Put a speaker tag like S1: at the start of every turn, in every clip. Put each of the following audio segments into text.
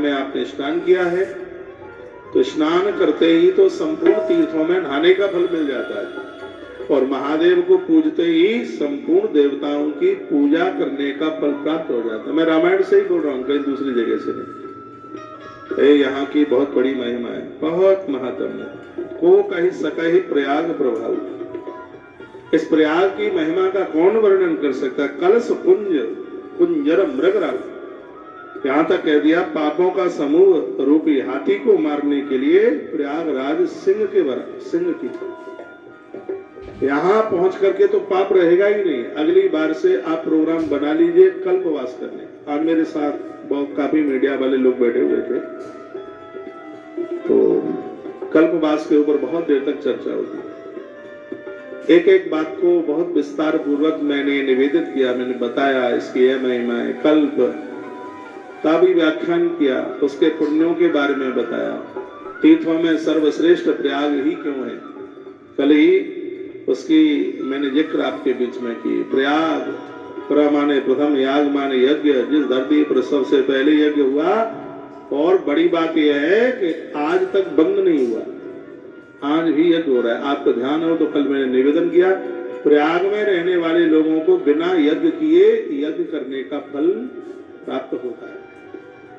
S1: में आपने स्नान किया है तो स्नान करते ही तो संपूर्ण तीर्थों में नहाने का फल मिल जाता है और महादेव को पूजते ही संपूर्ण देवताओं की पूजा करने का फल प्राप्त हो जाता है। मैं रामायण से ही बोल रहा हूँ, कहीं दूसरी जगह से नहीं। यहाँ की बहुत बड़ी महिमा है, बहुत महत्व है। को कही सकहि प्रयाग प्रभाव। इस प्रयाग की महिमा का कौन वर्णन कर सकता है। कलश कुंज कुंजर मृगराज, यहां तक कह दिया पापों का समूह रूपी हाथी को मारने के लिए प्रयागराज सिंह के बराबर, सिंह की। यहां पहुंच करके तो पाप रहेगा ही नहीं। अगली बार से आप प्रोग्राम बना लीजिए कल्पवास करने। आज मेरे साथ बहुत काफी मीडिया वाले लोग बैठे हुए थे, तो कल्पवास के ऊपर बहुत देर तक चर्चा होगी। एक एक बात को बहुत विस्तार पूर्वक मैंने निवेदित किया, मैंने बताया इसकी यह महिमा है। कल्प का भी व्याख्यान किया, उसके पुण्यों के बारे में बताया। तीर्थों में सर्वश्रेष्ठ प्रयाग ही क्यों है, कल ही उसकी मैंने जिक्र आपके बीच में की। प्रयाग प्र माने प्रथम, याग माने यज्ञ, जिस धरती पर सबसे पहले यज्ञ हुआ। और बड़ी बात यह है कि आज तक बंद नहीं हुआ, आज भी यज्ञ हो रहा है। आपको ध्यान हो तो कल मैंने निवेदन किया, प्रयाग में रहने वाले लोगों को बिना यज्ञ किए यज्ञ करने का फल प्राप्त होता है।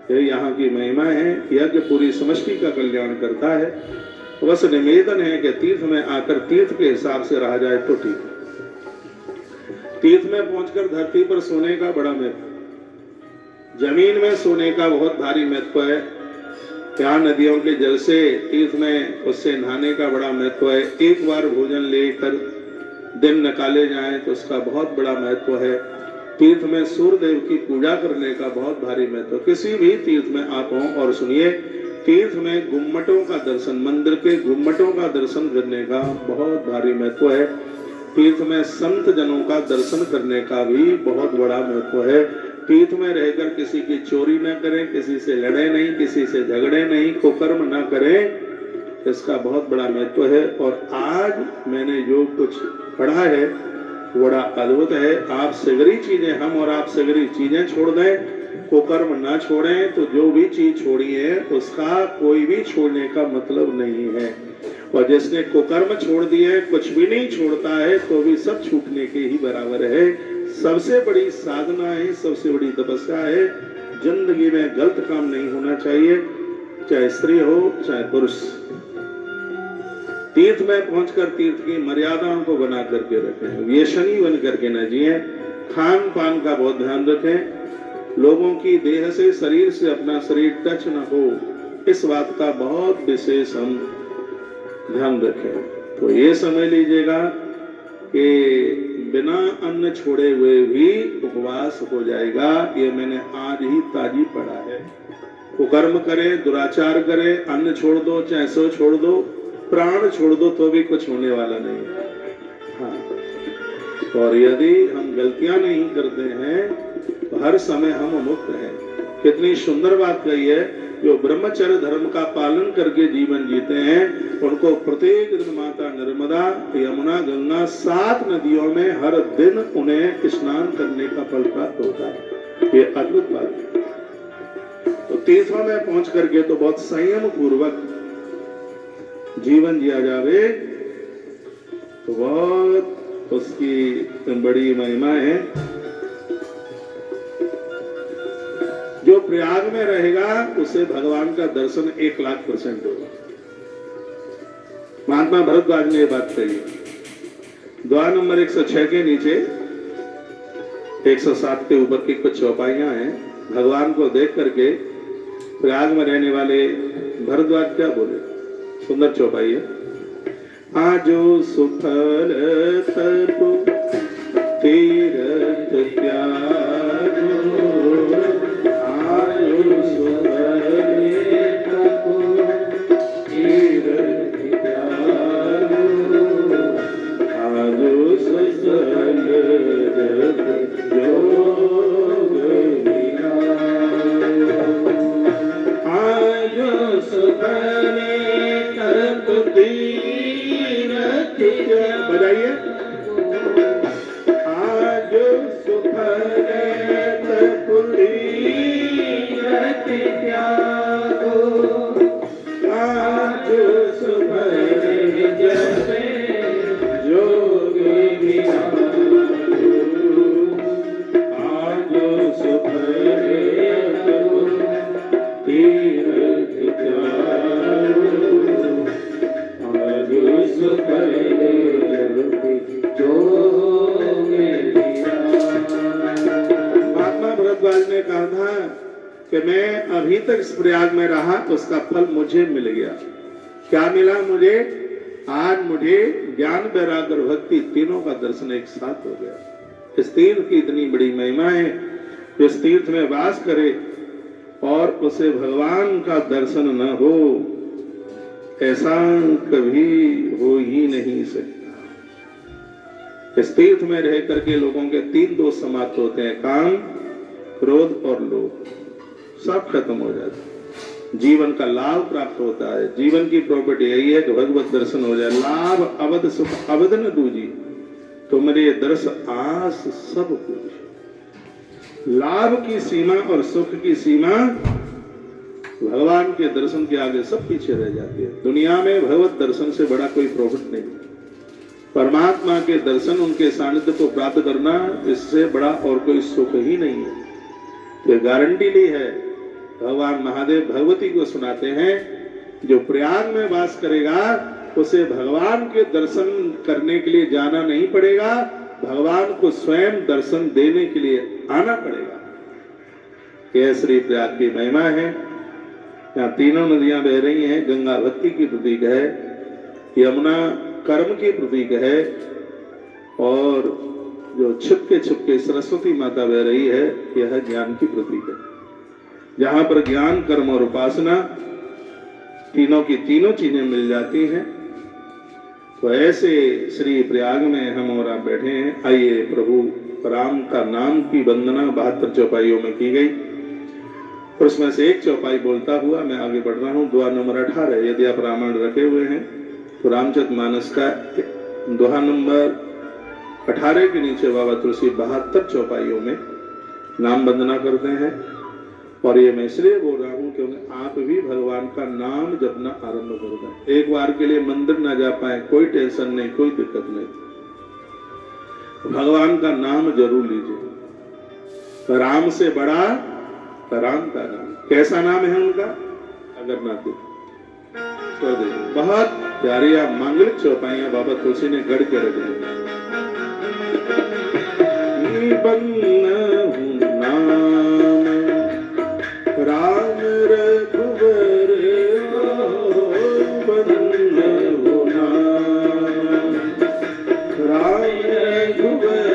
S1: यही यहाँ की महिमा है। यज्ञ पूरी समष्टि का कल्याण करता है। बस निवेदन है कि तीर्थ में आकर तीर्थ के हिसाब से रहा जाए तो ठीक है। तीर्थ में पहुंचकर धरती पर सोने का बड़ा महत्व, जमीन में सोने का बहुत भारी महत्व है। यहाँ नदियों के जल से तीर्थ में उससे नहाने का बड़ा महत्व है। एक बार भोजन लेकर दिन निकाले जाएं तो उसका बहुत बड़ा महत्व है। तीर्थ में सूर्य देव की पूजा करने का बहुत भारी महत्व। किसी भी तीर्थ में आप हों और सुनिए, तीर्थ में गुम्मटों का दर्शन, मंदिर के गुम्मटों का दर्शन करने का बहुत भारी महत्व है। तीर्थ में संत जनों का दर्शन करने का भी बहुत बड़ा महत्व है। तीर्थ में रहकर किसी की चोरी न करें, किसी से लड़े नहीं, किसी से झगड़े नहीं, कुकर्म न करें, इसका बहुत बड़ा महत्व है। और आज मैंने जो कुछ पढ़ा है बड़ा अद्भुत है। आप सगरी चीजें, हम और आप सगरी चीजें छोड़ दें, कुकर्म ना छोड़ें, तो जो भी चीज छोड़ी है उसका कोई भी छोड़ने का मतलब नहीं है। और जिसने कुकर्म छोड़ दिए, कुछ भी नहीं छोड़ता है, तो भी सब छूटने के ही बराबर है। सबसे बड़ी साधना है, सबसे बड़ी तपस्या है। जिंदगी में गलत काम नहीं होना चाहिए, चाहे स्त्री हो चाहे पुरुष। तीर्थ में पहुंचकर तीर्थ की मर्यादाओं को बना करके रखें, व्यसनी बन करके न जिए। खान पान का बहुत ध्यान रखें, लोगों की देह से, शरीर से अपना शरीर टच न हो, इस बात का बहुत विशेष हम ध्यान रखें। तो ये समझ लीजिएगा कि बिना अन्न छोड़े हुए भी उपवास हो जाएगा। ये मैंने आज ही ताजी पढ़ा है। कुकर्म करे, दुराचार करे, अन्न छोड़ दो चाहे सो छोड़ दो, प्राण छोड़ दो, तो भी कुछ होने वाला नहीं है। हाँ, और यदि हम गलतियां नहीं करते हैं तो हर समय हम मुक्त हैं। कितनी सुंदर बात कही है, जो ब्रह्मचर्य धर्म का पालन करके जीवन जीते हैं उनको प्रत्येक दिन माता नर्मदा, यमुना, गंगा 7 नदियों में हर दिन उन्हें स्नान करने का फल प्राप्त होता है। ये अद्भुत बात है। तो तीर्थों में पहुंच करके तो बहुत संयम पूर्वक जीवन जिया जावे तो बहुत उसकी बड़ी महिमा है। जो प्रयाग में रहेगा उसे भगवान का दर्शन 1,00,000% होगा। महात्मा भरद्वाज ने यह बात कही। द्वार नंबर 106 के नीचे 107 के ऊपर की कुछ चौपाइयां हैं। भगवान को देख करके प्रयाग में रहने वाले भरद्वाज क्या बोले, सुंदर चौपाई है। आजो सुफल तप तीरथ त्यागो, आजो सुफल तप तीरथ त्यागो, आजो सुफल जप योग निरायो, आजो सुफल बजाइए। आज सुफल तप तीरथ त्यागो, मैं अभी तक इस प्रयाग में रहा तो उसका फल मुझे मिल गया। क्या मिला मुझे? आज मुझे ज्ञान, वैराग्य और भक्ति तीनों का दर्शन एक साथ हो गया। इस तीर्थ की इतनी बड़ी महिमा है, जो इस तीर्थ में वास करे और उसे भगवान का दर्शन न हो, ऐसा कभी हो ही नहीं सकता। इस तीर्थ में रह करके लोगों के 3 दोष समाप्त होते हैं, काम, क्रोध और लोभ, सब खत्म हो जाता है। जीवन का लाभ प्राप्त होता है। जीवन की प्रॉपर्टी यही है कि भगवत दर्शन हो जाए। लाभ अवध सुख अवध न दूजी, तुमरे दर्श आस सब कुछ। लाभ की सीमा और सुख की सीमा भगवान के दर्शन के आगे सब पीछे रह जाती है। दुनिया में भगवत दर्शन से बड़ा कोई प्रॉफिट नहीं है। परमात्मा के दर्शन, उनके सानिध्य को प्राप्त करना, इससे बड़ा और कोई सुख ही नहीं है। ये गारंटी ली है। भगवान महादेव भगवती को सुनाते हैं, जो प्रयाग में वास करेगा उसे भगवान के दर्शन करने के लिए जाना नहीं पड़ेगा, भगवान को स्वयं दर्शन देने के लिए आना पड़ेगा। यह श्री प्रयाग की महिमा है। यहाँ तीनों नदियां बह रही हैं। गंगा भक्ति की प्रतीक है, यमुना कर्म की प्रतीक है, और जो छिपके सरस्वती माता बह रही है, यह ज्ञान की प्रतीक है। जहां पर ज्ञान, कर्म और उपासना तीनों की तीनों चीजें मिल जाती हैं, तो ऐसे श्री प्रयाग में हम और आप बैठे हैं। आइए, प्रभु राम का नाम की वंदना 72 चौपाइयों में की गई, और उसमें से एक चौपाई बोलता हुआ मैं आगे बढ़ रहा हूँ। दोहा नंबर 18। यदि आप रामायण रखे हुए हैं तो रामचरितमानस का दोहा नंबर 18 के नीचे बाबा तुलसी 72 चौपाइयों में नाम वंदना करते हैं। और ये मैं इसलिए बोल रहा हूँ क्योंकि आप भी भगवान का नाम जपना आरंभ कर दें। एक बार के लिए मंदिर ना जा पाए, कोई टेंशन नहीं, कोई दिक्कत नहीं, भगवान का नाम जरूर लीजिए। राम से बड़ा राम का नाम। कैसा नाम है उनका? अगरनाथ। बहुत प्यारी मांगलिक चौपाइयां बाबा तुलसी ने गढ़ के रख दी। नाम राम रघुवर राम रघुवर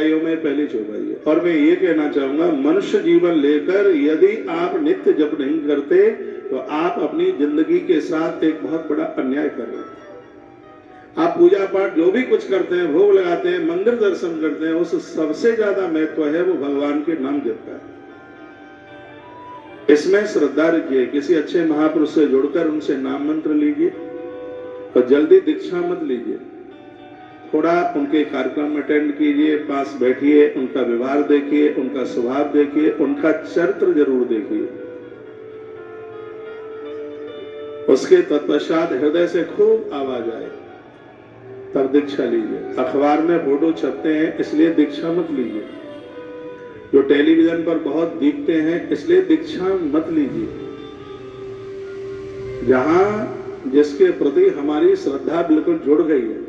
S1: चौपाइयों में पहली चौपाई है। और मैं ये कहना चाहूंगा, मनुष्य जीवन लेकर यदि आप नित्य जप नहीं करते तो आप अपनी जिंदगी के साथ एक बहुत बड़ा अन्याय कर रहे हैं। आप पूजा पाठ जो भी कुछ करते हैं, भोग लगाते हैं, मंदिर दर्शन करते हैं, उस सबसे ज्यादा महत्व है वो भगवान के नाम जप का है। इसमें श्रद्धा रखिए, किसी अच्छे महापुरुष से जुड़कर उनसे नाम मंत्र लीजिए और जल्दी दीक्षा मत लीजिए। थोड़ा उनके कार्यक्रम अटेंड कीजिए, पास बैठिए, उनका व्यवहार देखिए, उनका स्वभाव देखिए, उनका चरित्र जरूर देखिए। उसके तत्पश्चात हृदय से खूब आवाज आए तब दीक्षा लीजिए। अखबार में फोटो छपते हैं इसलिए दीक्षा मत लीजिए, जो टेलीविजन पर बहुत दिखते हैं इसलिए दीक्षा मत लीजिए। जहां जिसके प्रति हमारी श्रद्धा बिल्कुल जुड़ गई है,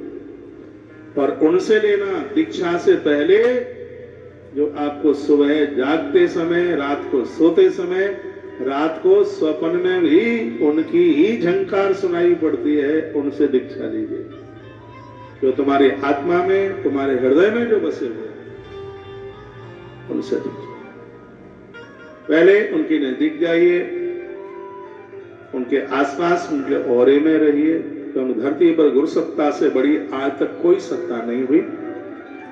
S1: और उनसे लेना दीक्षा से पहले, जो आपको सुबह जागते समय, रात को सोते समय, रात को स्वप्न में भी उनकी ही झंकार सुनाई पड़ती है, उनसे दीक्षा लीजिए। जो तुम्हारी आत्मा में, तुम्हारे हृदय में जो बसे हुए, उनसे दीक्षा। पहले उनके नजदीक जाइए, उनके आसपास, उनके औरे में रहिए। तो धरती पर गुरु सत्ता से बड़ी आज तक कोई सत्ता नहीं हुई।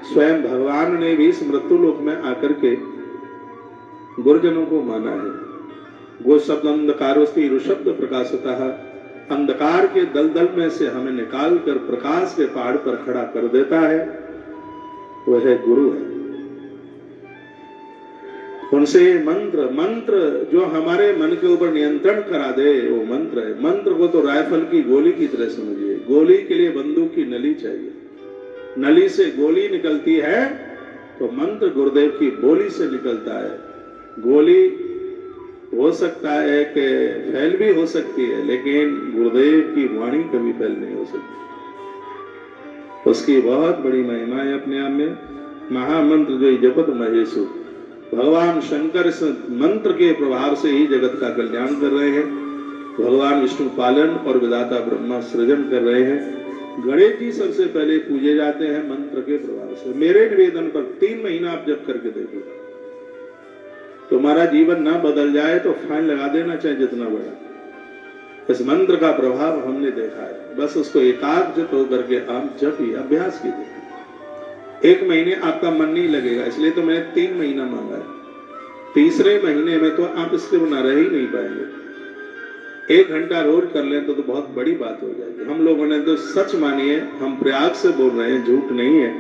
S1: स्वयं भगवान ने भी इस मृत्यु लोक में आकर के गुरुजनों को माना है। गो शब्द अंधकारोस्ति ऋषब्द प्रकाशतः, अंधकार के दलदल में से हमें निकाल कर प्रकाश के पहाड़ पर खड़ा कर देता है, वह गुरु है। उनसे मंत्र जो हमारे मन के ऊपर नियंत्रण करा दे, वो मंत्र है। मंत्र को तो राइफल की गोली की तरह समझिए। गोली के लिए बंदूक की नली चाहिए, नली से गोली निकलती है तो मंत्र गुरुदेव की बोली से निकलता है। गोली हो सकता है कि फैल भी हो सकती है, लेकिन गुरुदेव की वाणी कभी फैल नहीं हो सकती। उसकी बहुत बड़ी महिमा है अपने आप में। महामंत्र जो जपत महेशु, भगवान शंकर इस मंत्र के प्रभाव से ही जगत का कल्याण कर रहे हैं। भगवान विष्णु पालन और विधाता ब्रह्मा सृजन कर रहे हैं। गणेश जी सबसे पहले पूजे जाते हैं मंत्र के प्रभाव से। मेरे निवेदन पर 3 महीना आप जप करके देखो, तुम्हारा जीवन ना बदल जाए तो फाइन लगा देना, चाहे जितना बड़ा। इस मंत्र का प्रभाव हमने देखा है। बस उसको एकाग्रचित्त होकर के आप जपिए, अभ्यास कीजिए। 1 महीने आपका मन नहीं लगेगा, इसलिए तो मैंने 3 महीना मांगा है। तीसरे महीने में तो आप इसके बिना रह ही नहीं पाएंगे। 1 घंटा रोज कर लें तो बहुत बड़ी बात हो जाएगी। हम लोगों ने तो सच मानिए, हम प्रयाग से बोल रहे हैं, झूठ नहीं है।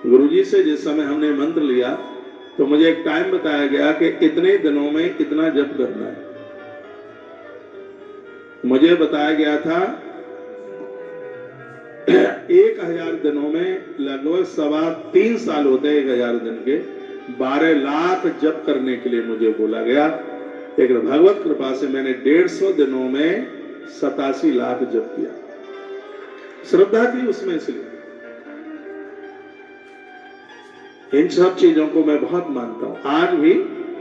S1: गुरुजी से जिस समय हमने मंत्र लिया तो मुझे एक टाइम बताया गया कि इतने दिनों में इतना जप करना है। मुझे बताया गया था 1000 दिनों में लगभग 3.25 साल होते हैं 1000 दिन के। 12 लाख जप करने के लिए मुझे बोला गया, लेकिन भगवत कृपा से मैंने 150 दिनों में 87 लाख जप किया। श्रद्धा थी उसमें, इसलिए इन सब चीजों को मैं बहुत मानता हूं। आज भी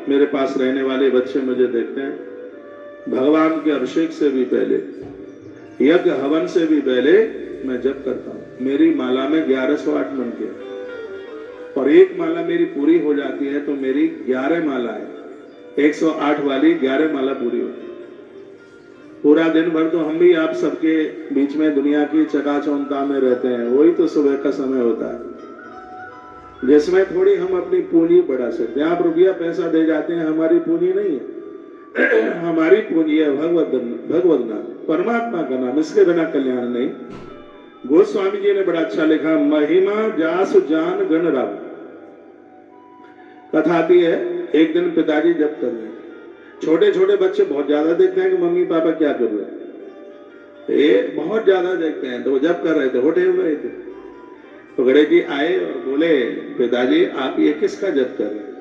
S1: मेरे पास रहने वाले बच्चे मुझे देखते हैं, भगवान के अभिषेक से भी पहले, यज्ञ हवन से भी पहले मैं जप करता हूं। मेरी माला में 1108 मंत्र है, और एक माला मेरी पूरी हो जाती है तो मेरी 11 माला है। 108 वाली 11 माला पूरी होती है। पूरा दिन भर तो हम भी आप सबके बीच में दुनिया की चकाचौंधता में रहते हैं। वही तो सुबह का समय होता है जिसमें थोड़ी हम अपनी पूंजी बढ़ा सकते हैं। आप रुपया पैसा दे जाते हैं, हमारी पूंजी नहीं है। हमारी पूंजी है भगवत नाम, परमात्मा का नाम। इसके बिना कल्याण नहीं। गोस्वामी जी ने बड़ा अच्छा लिखा, महिमा जास जान गण राव। कथा आती है, एक दिन पिताजी जप कर रहे हैं। छोटे छोटे बच्चे बहुत ज्यादा देखते हैं कि मम्मी पापा क्या कर रहे हैं, ये बहुत ज्यादा देखते हैं। तो वो जप कर रहे थे, होठे हुए रहे थे। तो गणेश जी आए और बोले, पिताजी आप ये किसका जप कर रहे हैं?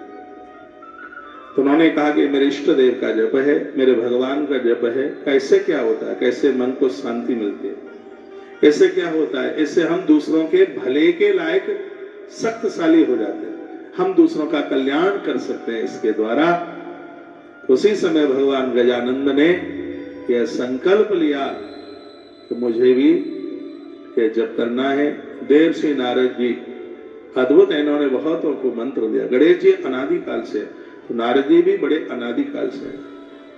S1: तो उन्होंने कहा कि मेरे इष्ट देव का जप है, मेरे भगवान का जप है। कैसे क्या होता है, कैसे मन को शांति मिलती है, इससे क्या होता है? इससे हम दूसरों के भले के लायक शक्तिशाली हो जाते हैं, हम दूसरों का कल्याण कर सकते हैं इसके द्वारा। उसी समय भगवान गजानंद ने यह संकल्प लिया कि मुझे भी यह जप करना है। देव श्री नारद जी अद्भुत इन्होंने बहुतों को मंत्र दिया। गणेश जी अनादि काल से, तो नारद जी भी बड़े अनादि काल से,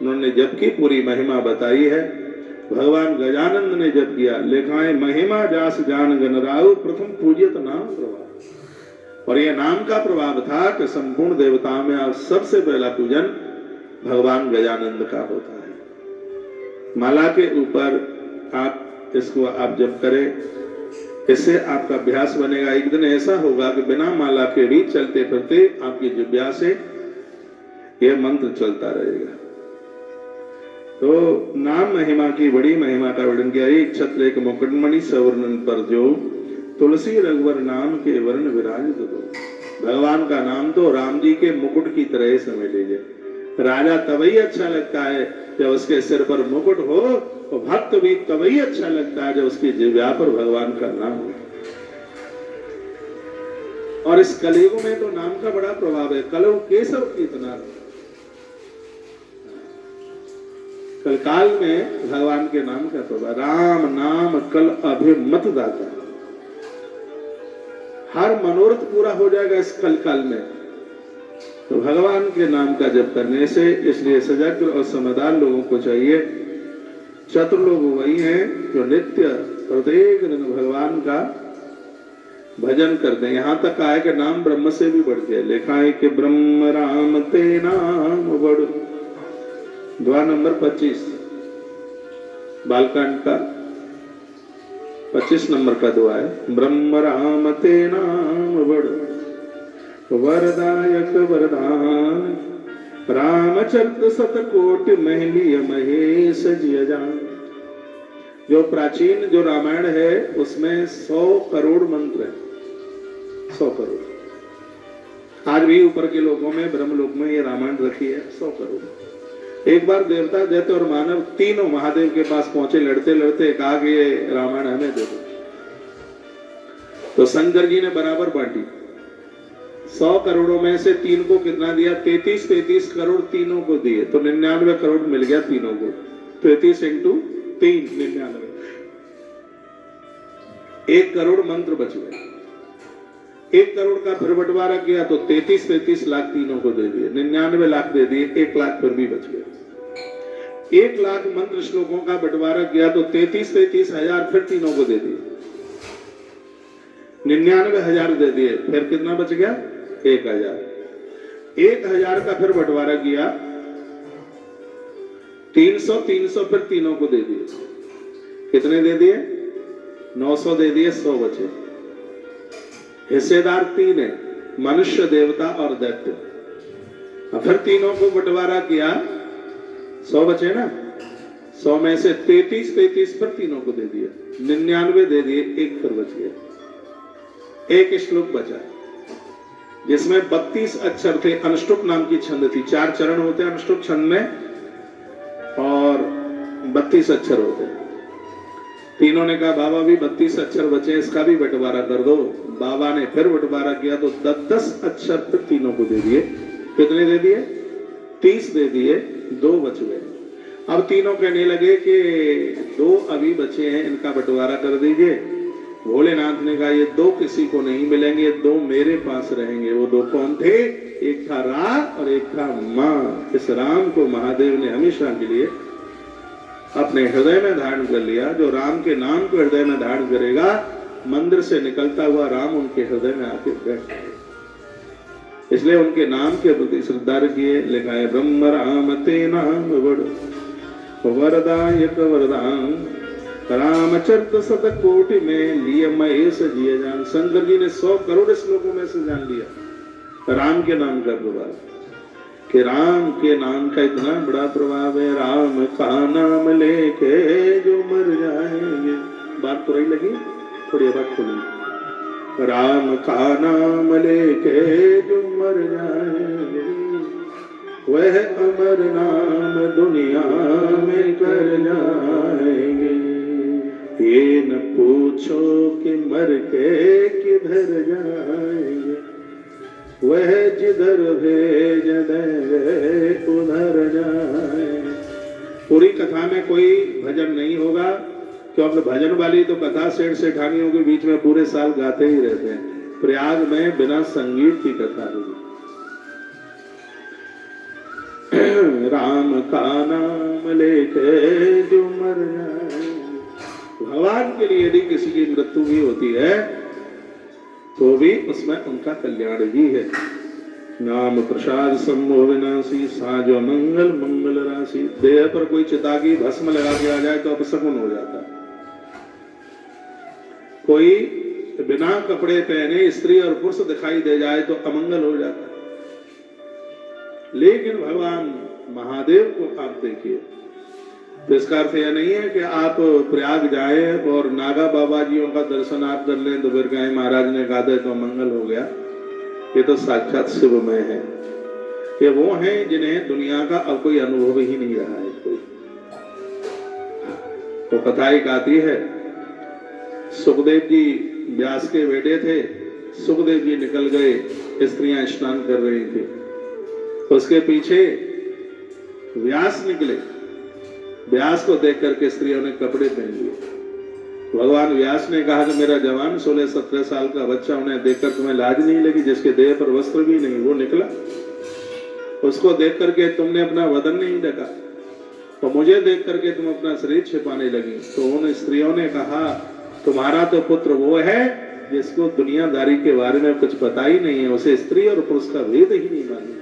S1: उन्होंने जप की पूरी महिमा बताई है। भगवान गजानंद ने जप किया, लिखाए महिमा जास जान गणराउ प्रथम पूजित नाम प्रभाव। और यह नाम का प्रभाव था कि संपूर्ण देवताओं में आप सबसे पहला पूजन भगवान गजानंद का होता है। माला के ऊपर आप इसको आप जप करें, इससे आपका अभ्यास बनेगा। एक दिन ऐसा होगा कि बिना माला के भी चलते फिरते आपकी जिह्वा से यह मंत्र चलता रहेगा। तो नाम महिमा की बड़ी महिमा का वर्णन किया। एक छत्र एक मुकुटमणि सवर्णन पर जो तुलसी रघुवर नाम के वर्ण विराजित दो। भगवान का नाम तो राम जी के मुकुट की तरह समझ लीजिए। राजा तभी अच्छा लगता है जब उसके सिर पर मुकुट हो, तो भक्त भी तभी अच्छा लगता है जब उसकी जिह्वा पर भगवान का नाम हो। और इस कलयुग में तो नाम का बड़ा प्रभाव है। कलौ केशव कीर्तनाथ, कलकाल में भगवान के नाम का प्रभाव। राम नाम कल अभिमत दाता, हर मनोरथ पूरा हो जाएगा इस कलकाल में, तो भगवान के नाम का जप करने से। इसलिए सजग और समझदार लोगों को चाहिए। चतुर लोग वही हैं जो नित्य प्रत्येक दिन भगवान का भजन करते हैं। यहां तक आए कि नाम ब्रह्म से भी बढ़ गया। लिखा है कि ब्रह्म राम ते नाम बढ़, दुआ नंबर 25 बालकांड का 25 नंबर का दुआ है। ब्रह्म राम ते नाम बढ़ वरदायक वरदान, रामचरित सतकोट महलिय महेश जिय जान। जो प्राचीन जो रामायण है उसमें 100 करोड़ मंत्र है, 100 करोड़। आज भी ऊपर के लोगों में ब्रह्मलोक में ये रामायण रखी है 100 करोड़। एक बार देवता दैत्य और मानव तीनों महादेव के पास पहुंचे, लड़ते लड़ते कहा कि ये रामायण हमें दे दो। तो शंकर जी ने बराबर बांटी। 100 करोड़ों में से 3 को कितना दिया? 33 करोड़ तीनों को दिए, तो 99 करोड़ मिल गया तीनों को। 33 इंटू 3 99, 1 करोड़ मंत्र बच गए। 1 करोड़ का फिर बंटवारा किया तो 33 लाख तीनों को दे दिए, 99 लाख दे दिए, 1 लाख फिर भी बच गए। 1 लाख मंत्र श्लोकों का बंटवारा किया तो 33 हजार फिर तीनों को दे दिए, 99 हजार दे दिए, फिर कितना बच गया? 1000 का फिर बंटवारा किया 300 फिर तीनों को दे दिए। कितने दे दिए? 900 दे दिए, 100 बचे। हिस्सेदार 3 है, मनुष्य देवता और दैत्य। फिर तीनों को बंटवारा किया, 100 बचे ना, 100 में से 33 फिर तीनों को दे दिए, 99 दे दिए, 1 फिर बच गया। 1 श्लोक बचा जिसमें 32 अक्षर थे। अनुष्टुप नाम की छंद थी, 4 चरण होते हैं अनुष्टुप छंद में और 32 अक्षर होते हैं। तीनों ने कहा बाबा भी 32 अक्षर बचे, इसका भी बंटवारा कर दो। बाबा ने फिर बंटवारा किया तो 10 अक्षर फिर तीनों को दे दिए। कितने दे दिए? 30 दे दिए, 2 बच गए। अब तीनों कहने लगे कि 2 अभी बचे हैं, इनका बंटवारा कर दीजिए। भोलेनाथ ने कहा ये 2 किसी को नहीं मिलेंगे, 2 मेरे पास रहेंगे। वो 2 कौन थे? एक था रा और एक था मां। इस राम को महादेव ने हमेशा के लिए अपने हृदय में धारण कर लिया। जो राम के नाम को हृदय में धारण करेगा, मंदिर से निकलता हुआ राम उनके हृदय में आके बैठता है। इसलिए उनके नाम के प्रति श्रद्धा रखिए। लिखा है ब्रह्म राम ते नाम बड़ वरदायक वरदान, रामचरित सतकोटि में लिय महेश जिय जान। शंकर जी ने 100 करोड़ श्लोकों में से जान लिया राम के नाम का प्रभाव, कि राम के नाम का इतना बड़ा प्रभाव है। राम का नाम लेके जो मर जाएंगे, बात तो रही लगी, थोड़ी बात खोली। राम का नाम लेके जो मर जाएंगे, वह अमर नाम दुनिया में कर जाएंगे। ये न पूछो कि मर के किधर जाएंगे, वह जिधर भेज देंगे उधर जाएंगे। पूरी कथा में कोई भजन नहीं होगा, क्योंकि भजन वाली तो कथा सेठ सेठानियों के बीच में पूरे साल गाते ही रहते हैं। प्रयाग में बिना संगीत की कथा हुई। राम का नाम लेके जो मर जाए, भगवान के लिए यदि किसी की मृत्यु भी होती है तो भी उसमें उनका कल्याण ही है। नाम प्रसाद सम्मोह विनाशी, साजो मंगल मंगल राशि। देह पर कोई चिता की भस्म लगा के आ जाए तो अपशकुन हो जाता है। कोई बिना कपड़े पहने स्त्री और पुरुष दिखाई दे जाए तो अमंगल हो जाता है। लेकिन भगवान महादेव को आप देखिए, तो इसका अर्थ यह नहीं है कि आप प्रयाग जाए और नागा बाबा जियों का दर्शन आप कर लें तो फिर कहें महाराज ने गा दे तो मंगल हो गया। ये तो साक्षात शिवमय है। ये वो हैं जिन्हें दुनिया का अब कोई अनुभव ही नहीं रहा है। कोई तो कथा एक आती है, सुखदेव जी व्यास के बेटे थे। सुखदेव जी निकल गए, स्त्रियां स्नान कर रही थी, उसके पीछे व्यास निकले। व्यास को देख करके स्त्रियों ने कपड़े पहन लिए। भगवान व्यास ने कहा कि मेरा जवान 16-17 साल का बच्चा, उन्हें देखकर तुम्हें लाज नहीं लगी? जिसके देह पर वस्त्र भी नहीं वो निकला, उसको देख करके तुमने अपना वदन नहीं ढका, तो मुझे देख करके तुम अपना शरीर छिपाने लगी। तो उन स्त्रियों ने कहा तुम्हारा तो पुत्र वो है जिसको दुनियादारी के बारे में कुछ पता ही नहीं है, उसे स्त्री और पुरुष का भेद ही नहीं मालूम।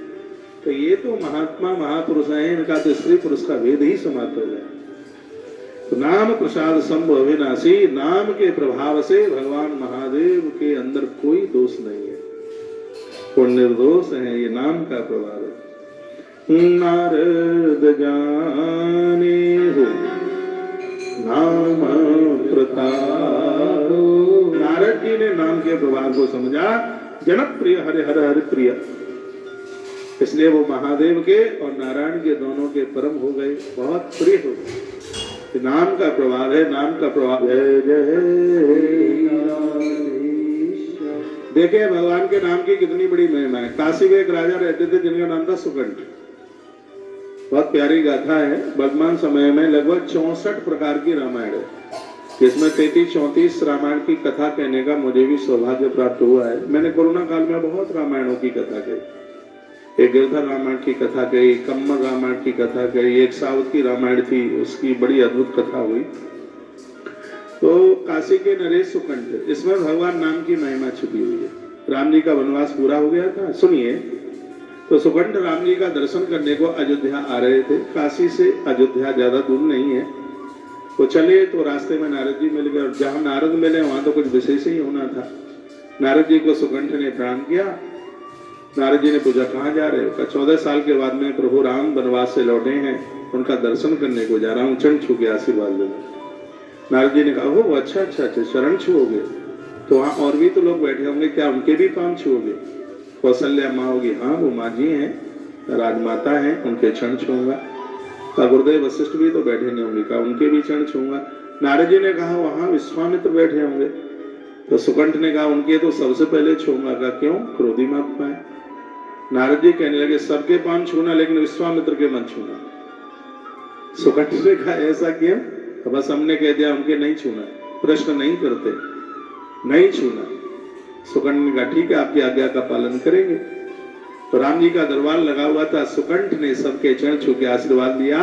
S1: तो ये तो महात्मा महापुरुष हैं, इनका तो स्त्री पुरुष का भेद ही समाप्त हो गया। तो नाम प्रसाद शंभु अविनाशी, नाम के प्रभाव से भगवान महादेव के अंदर कोई दोष नहीं है, वो निर्दोष है। ये नाम का प्रभाव है। नारद जाने हो नाम प्रताप, नारद जी ने नाम के प्रभाव को समझा। जनक प्रिय हरे हर हर प्रिय, इसलिए वो महादेव के और नारायण के दोनों के परम हो गए, बहुत प्रिय हो गए। नाम का प्रभाव है, नाम का प्रभाव है। देखिए भगवान के नाम की कितनी बड़ी महिमा है। काशी में एक राजा रहते थे जिनका नाम था सुकंठ। बहुत प्यारी गाथा है। वर्तमान समय में लगभग 64 प्रकार की रामायण है, जिसमें 33-34 रामायण की कथा कहने का मुझे भी सौभाग्य प्राप्त हुआ है। मैंने कोरोना काल में बहुत रामायणों की कथा कही। एक गिरधर रामायण की कथा कही, कम्मर रामायण की कथा कही, एक सावती रामायण थी, उसकी बड़ी अद्भुत कथा हुई। तो काशी के नरेश सुकंठ, इसमें भगवान नाम की महिमा छुपी हुई है। राम जी का वनवास पूरा हो गया था, सुनिए। तो सुकंठ राम जी का दर्शन करने को अयोध्या आ रहे थे। काशी से अयोध्या ज्यादा दूर नहीं है। वो चले तो रास्ते में नारद जी मिल गए, और जहां नारद मिले वहां तो कुछ विशेष ही होना था। नारद जी को सुकंठ ने प्रणाम किया। नारद जी ने पूछा कहाँ जा रहे हो? 14 साल के बाद में प्रभु राम वनवास से लौटे हैं, उनका दर्शन करने को जा रहा हूँ, चरण छू के आशीर्वाद लेना। नारद जी ने कहा वो अच्छा, चरण छुओगे? तो वहाँ और भी तो लोग बैठे होंगे, क्या उनके भी पांव छुओगे? कौशल्या माँ होगी, हाँ वो माँ जी हैं, राजमाता हैं, उनके चरण छूंगा। का गुरुदेव वशिष्ठ भी तो बैठे नहीं होंगे, का उनके भी चरण छूंगा। नारद जी ने कहा वहां विश्वामित्र बैठे होंगे। तो सुकंठ ने कहा उनके तो सबसे पहले छूंगा। का क्यों? क्रोधी महात्मा है। नारद जी कहने लगे सबके पांव छूना, लेकिन विश्वामित्र के मत छूना। सुकंठ ने कहा ऐसा क्यों? तो बस हमने कह दिया उनके नहीं छूना, प्रश्न नहीं करते, नहीं छूना। सुकंठ ने कहा ठीक है, आपकी आज्ञा का पालन करेंगे। तो राम जी का दरबार लगा हुआ था। सुकंठ ने सबके चरण छू के आशीर्वाद दिया,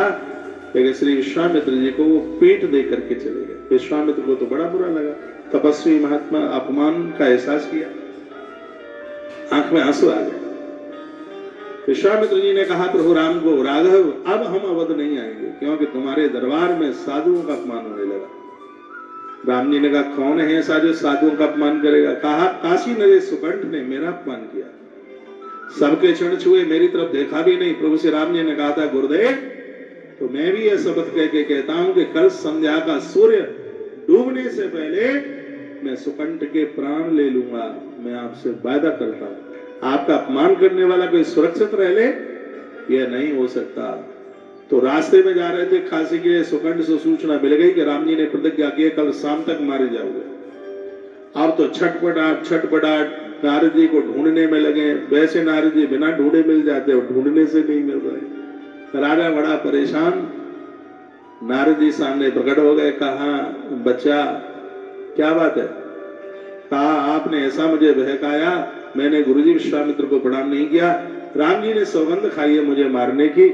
S1: लेकिन श्री विश्वामित्र जी को वो पीठ दे करके चले गए। विश्वामित्र को तो बड़ा बुरा लगा। तपस्वी महात्मा अपमान का एहसास किया, आंख में आंसू आ गए। विश्वामित्र जी ने कहा प्रभु राम को, राघव अब हम अवध नहीं आएंगे, क्योंकि तुम्हारे दरबार में साधुओं का अपमान होने लगा। राम जी ने कहा कौन है ऐसा जो साधुओं का अपमान करेगा? कहा काशी नरेश सुकंठ ने मेरा अपमान किया, सबके चरण छुए, मेरी तरफ देखा भी नहीं। प्रभु श्री राम जी ने कहा था गुरुदेव, तो मैं भी यह शपथ कह के कहता हूं कि कल संध्या का सूर्य डूबने से पहले मैं सुकंठ के प्राण ले लूंगा। मैं आपसे वायदा करता हूं, आपका अपमान करने वाला कोई सुरक्षित रह ले, यह नहीं हो सकता। तो रास्ते में जा रहे थे काशी के, सुकंठ से सूचना मिल गई कि राम जी ने प्रतिज्ञा की कल शाम तक मारे जाओगे। अब तो छटपटाट नारद जी को ढूंढने में लगे। वैसे नारद जी बिना ढूंढे मिल जाते, और ढूंढने से नहीं मिल रहे। राजा बड़ा परेशान। नारद जी सामने प्रकट हो गए। कहा बच्चा क्या बात है? कहा आपने ऐसा मुझे बहकाया, मैंने गुरुजी विश्वामित्र को प्रणाम नहीं किया, राम जी ने सौगंध खाई है मुझे मारने की,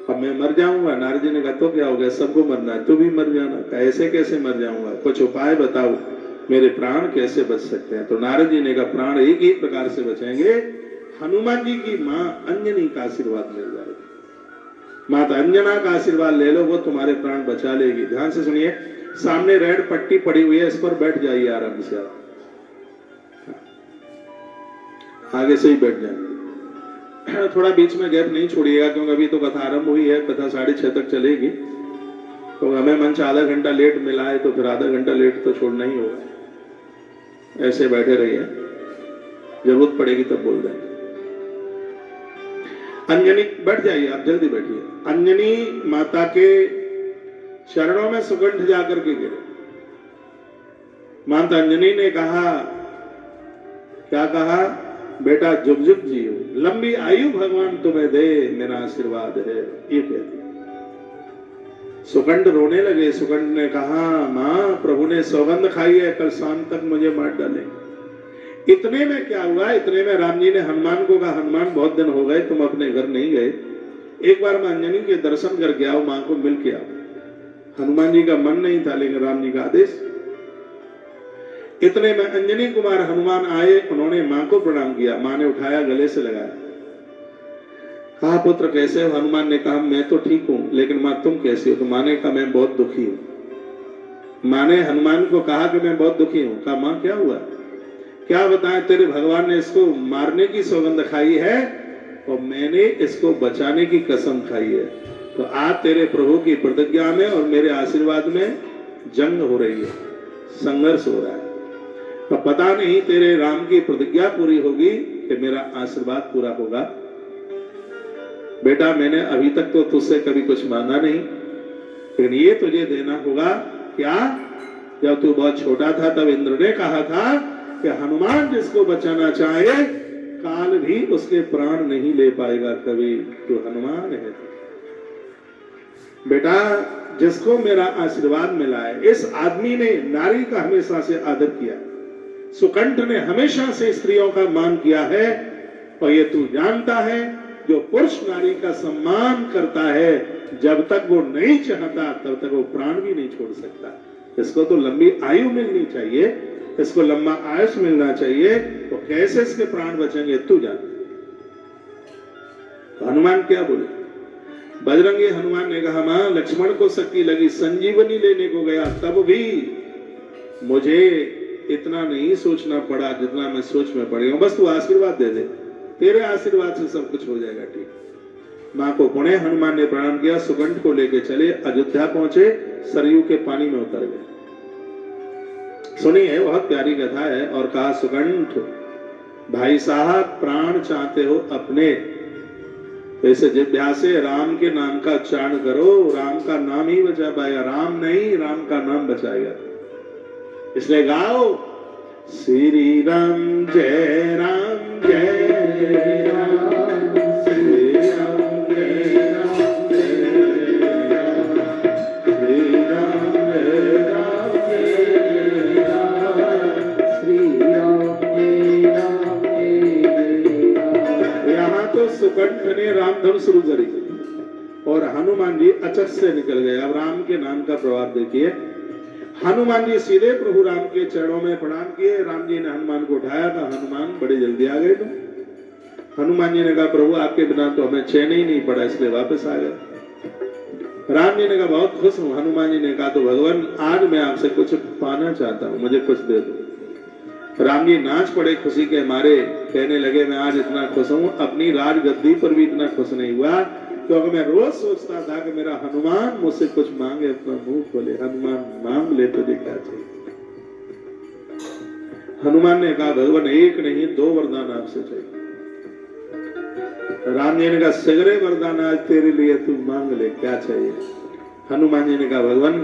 S1: अब मैं मर जाऊंगा। नारद जी ने कहा तो क्या हो गया, सबको मरना है, तू भी मर जाना। ऐसे कैसे मर जाऊंगा, कुछ उपाय बताओ, मेरे प्राण कैसे बच सकते हैं। तो नारद जी ने कहा प्राण एक ही प्रकार से बचेंगे, हनुमान जी की मां अंजनी का आशीर्वाद मिल जाएगा, माता अंजना का आशीर्वाद ले लो, वो तुम्हारे प्राण बचा लेगी। ध्यान से सुनिए, सामने रेड पट्टी पड़ी हुई है, इस पर बैठ जाइए आराम से, आप आगे से ही बैठ जाए, थोड़ा बीच में गैप नहीं छोड़िएगा, क्योंकि अभी तो कथा आरंभ हुई है, कथा 6:30 तक चलेगी, तो हमें मंच आधा घंटा लेट मिला है तो फिर आधा घंटा लेट तो छोड़ना ही होगा। ऐसे बैठे रहिए, जरूरत पड़ेगी तब बोल देंगे। अंजनी, बैठ जाइए आप, जल्दी बैठिए। अंजनी माता के चरणों में सुगंध जाकर के गिरे। माता अंजनी ने कहा, क्या कहा, बेटा जुग जुग जियो, लंबी आयु भगवान तुम्हें दे, मेरा आशीर्वाद है, ये कहती। सुगंध रोने लगे। सुगंध ने कहा, मां प्रभु ने सौगंध खाई है, कल शाम तक मुझे मार डालेंगे। इतने में क्या हुआ, इतने में राम जी ने हनुमान को कहा, हनुमान बहुत दिन हो गए तुम अपने घर नहीं गए, एक बार मैं अंजनी के दर्शन करके आओ, मां को मिल के आओ। हनुमान जी का मन नहीं था, लेकिन राम जी का आदेश। इतने में अंजनी कुमार हनुमान आए, उन्होंने मां को प्रणाम किया, मां ने उठाया, गले से लगाया, कहा पुत्र कैसे हो। हनुमान ने कहा मैं तो ठीक हूं, लेकिन मां तुम कैसी हो। तो मां ने कहा मैं बहुत दुखी हूं। मां ने हनुमान को कहा कि मैं बहुत दुखी हूं। कहा मां क्या हुआ, क्या बताएं, तेरे भगवान ने इसको मारने की सौगंध खाई है और मैंने इसको बचाने की कसम खाई है, तो आज तेरे प्रभु की प्रतिज्ञा में और मेरे आशीर्वाद में जंग हो रही है, संघर्ष हो रहा है। तो पता नहीं तेरे राम की प्रतिज्ञा पूरी होगी कि मेरा आशीर्वाद पूरा होगा। बेटा मैंने अभी तक तो तुझसे कभी कुछ मांगा नहीं, लेकिन ये तुझे देना होगा। क्या, जब तू बहुत छोटा था तब इंद्र ने कहा था कि हनुमान जिसको बचाना चाहे काल भी उसके प्राण नहीं ले पाएगा कभी, तो हनुमान है। बेटा जिसको मेरा आशीर्वाद मिला है, इस आदमी ने नारी का हमेशा से आदर किया, सुकंठ ने हमेशा से स्त्रियों का मान किया है, और ये तू जानता है जो पुरुष नारी का सम्मान करता है, जब तक वो नहीं चाहता तब तक वो प्राण भी नहीं छोड़ सकता। इसको तो लंबी आयु मिलनी चाहिए, इसको लंबा आयुष मिलना चाहिए, तो कैसे इसके प्राण बचेंगे तू जान। तो हनुमान क्या बोले, बजरंगी हनुमान ने कहा मां लक्ष्मण को शक्ति लगी, संजीवनी लेने को गया, तब भी मुझे इतना नहीं सोचना पड़ा जितना मैं सोच में पड़ी हूं। बस तू आशीर्वाद दे दे, तेरे आशीर्वाद से सब कुछ हो जाएगा ठीक। मां को पुनः हनुमान ने प्रणाम किया, सुगंध को लेके चले, अयोध्या पहुंचे, सरयू के पानी में उतर गए। सुनिए बहुत प्यारी कथा है। और कहा सुगंध भाई साहब प्राण चाहते हो अपने, ऐसे जिभ्या से राम के नाम का उच्चारण करो, राम का नाम ही बचा पाएगा, राम नहीं राम का नाम बचाएगा। इसलिए गाओ श्री राम जय राम जय राम, श्री राम जय राम जय राम, श्री राम जय राम जय राम, श्री राम जय राम जय राम। यहाँ तो सुकंठ ने रामधन शुरू करी और हनुमान जी अचक से निकल गए। अब राम के नाम का प्रभाव देखिए, हनुमान जी सीधे प्रभु राम के चरणों में प्रणाम किए। राम जी ने हनुमान को उठाया था, हनुमान बड़े जल्दी आ गए तुम। हनुमान जी ने कहा प्रभु आपके बिना तो हमें चैन ही नहीं पड़ा, इसलिए वापस आ गए। राम जी ने कहा बहुत खुश हूं। हनुमान जी ने कहा तो भगवान आज मैं आपसे कुछ पाना चाहता हूं, मुझे कुछ दे दो। राम जी नाच पड़े खुशी के मारे, कहने लगे मैं आज इतना खुश हूं, अपनी राजगद्दी पर भी इतना खुश नहीं हुआ, क्योंकि मैं रोज सोचता था कि मेरा हनुमान मुझसे कुछ मांगे, अपना मुंह खोले, हनुमान मांग ले तुझे क्या चाहिए। हनुमान ने कहा भगवान एक नहीं दो वरदान आपसे चाहिए। राम जी ने कहा सगरे वरदान आज तेरे लिए, तू मांग ले क्या चाहिए। हनुमान जी ने कहा भगवान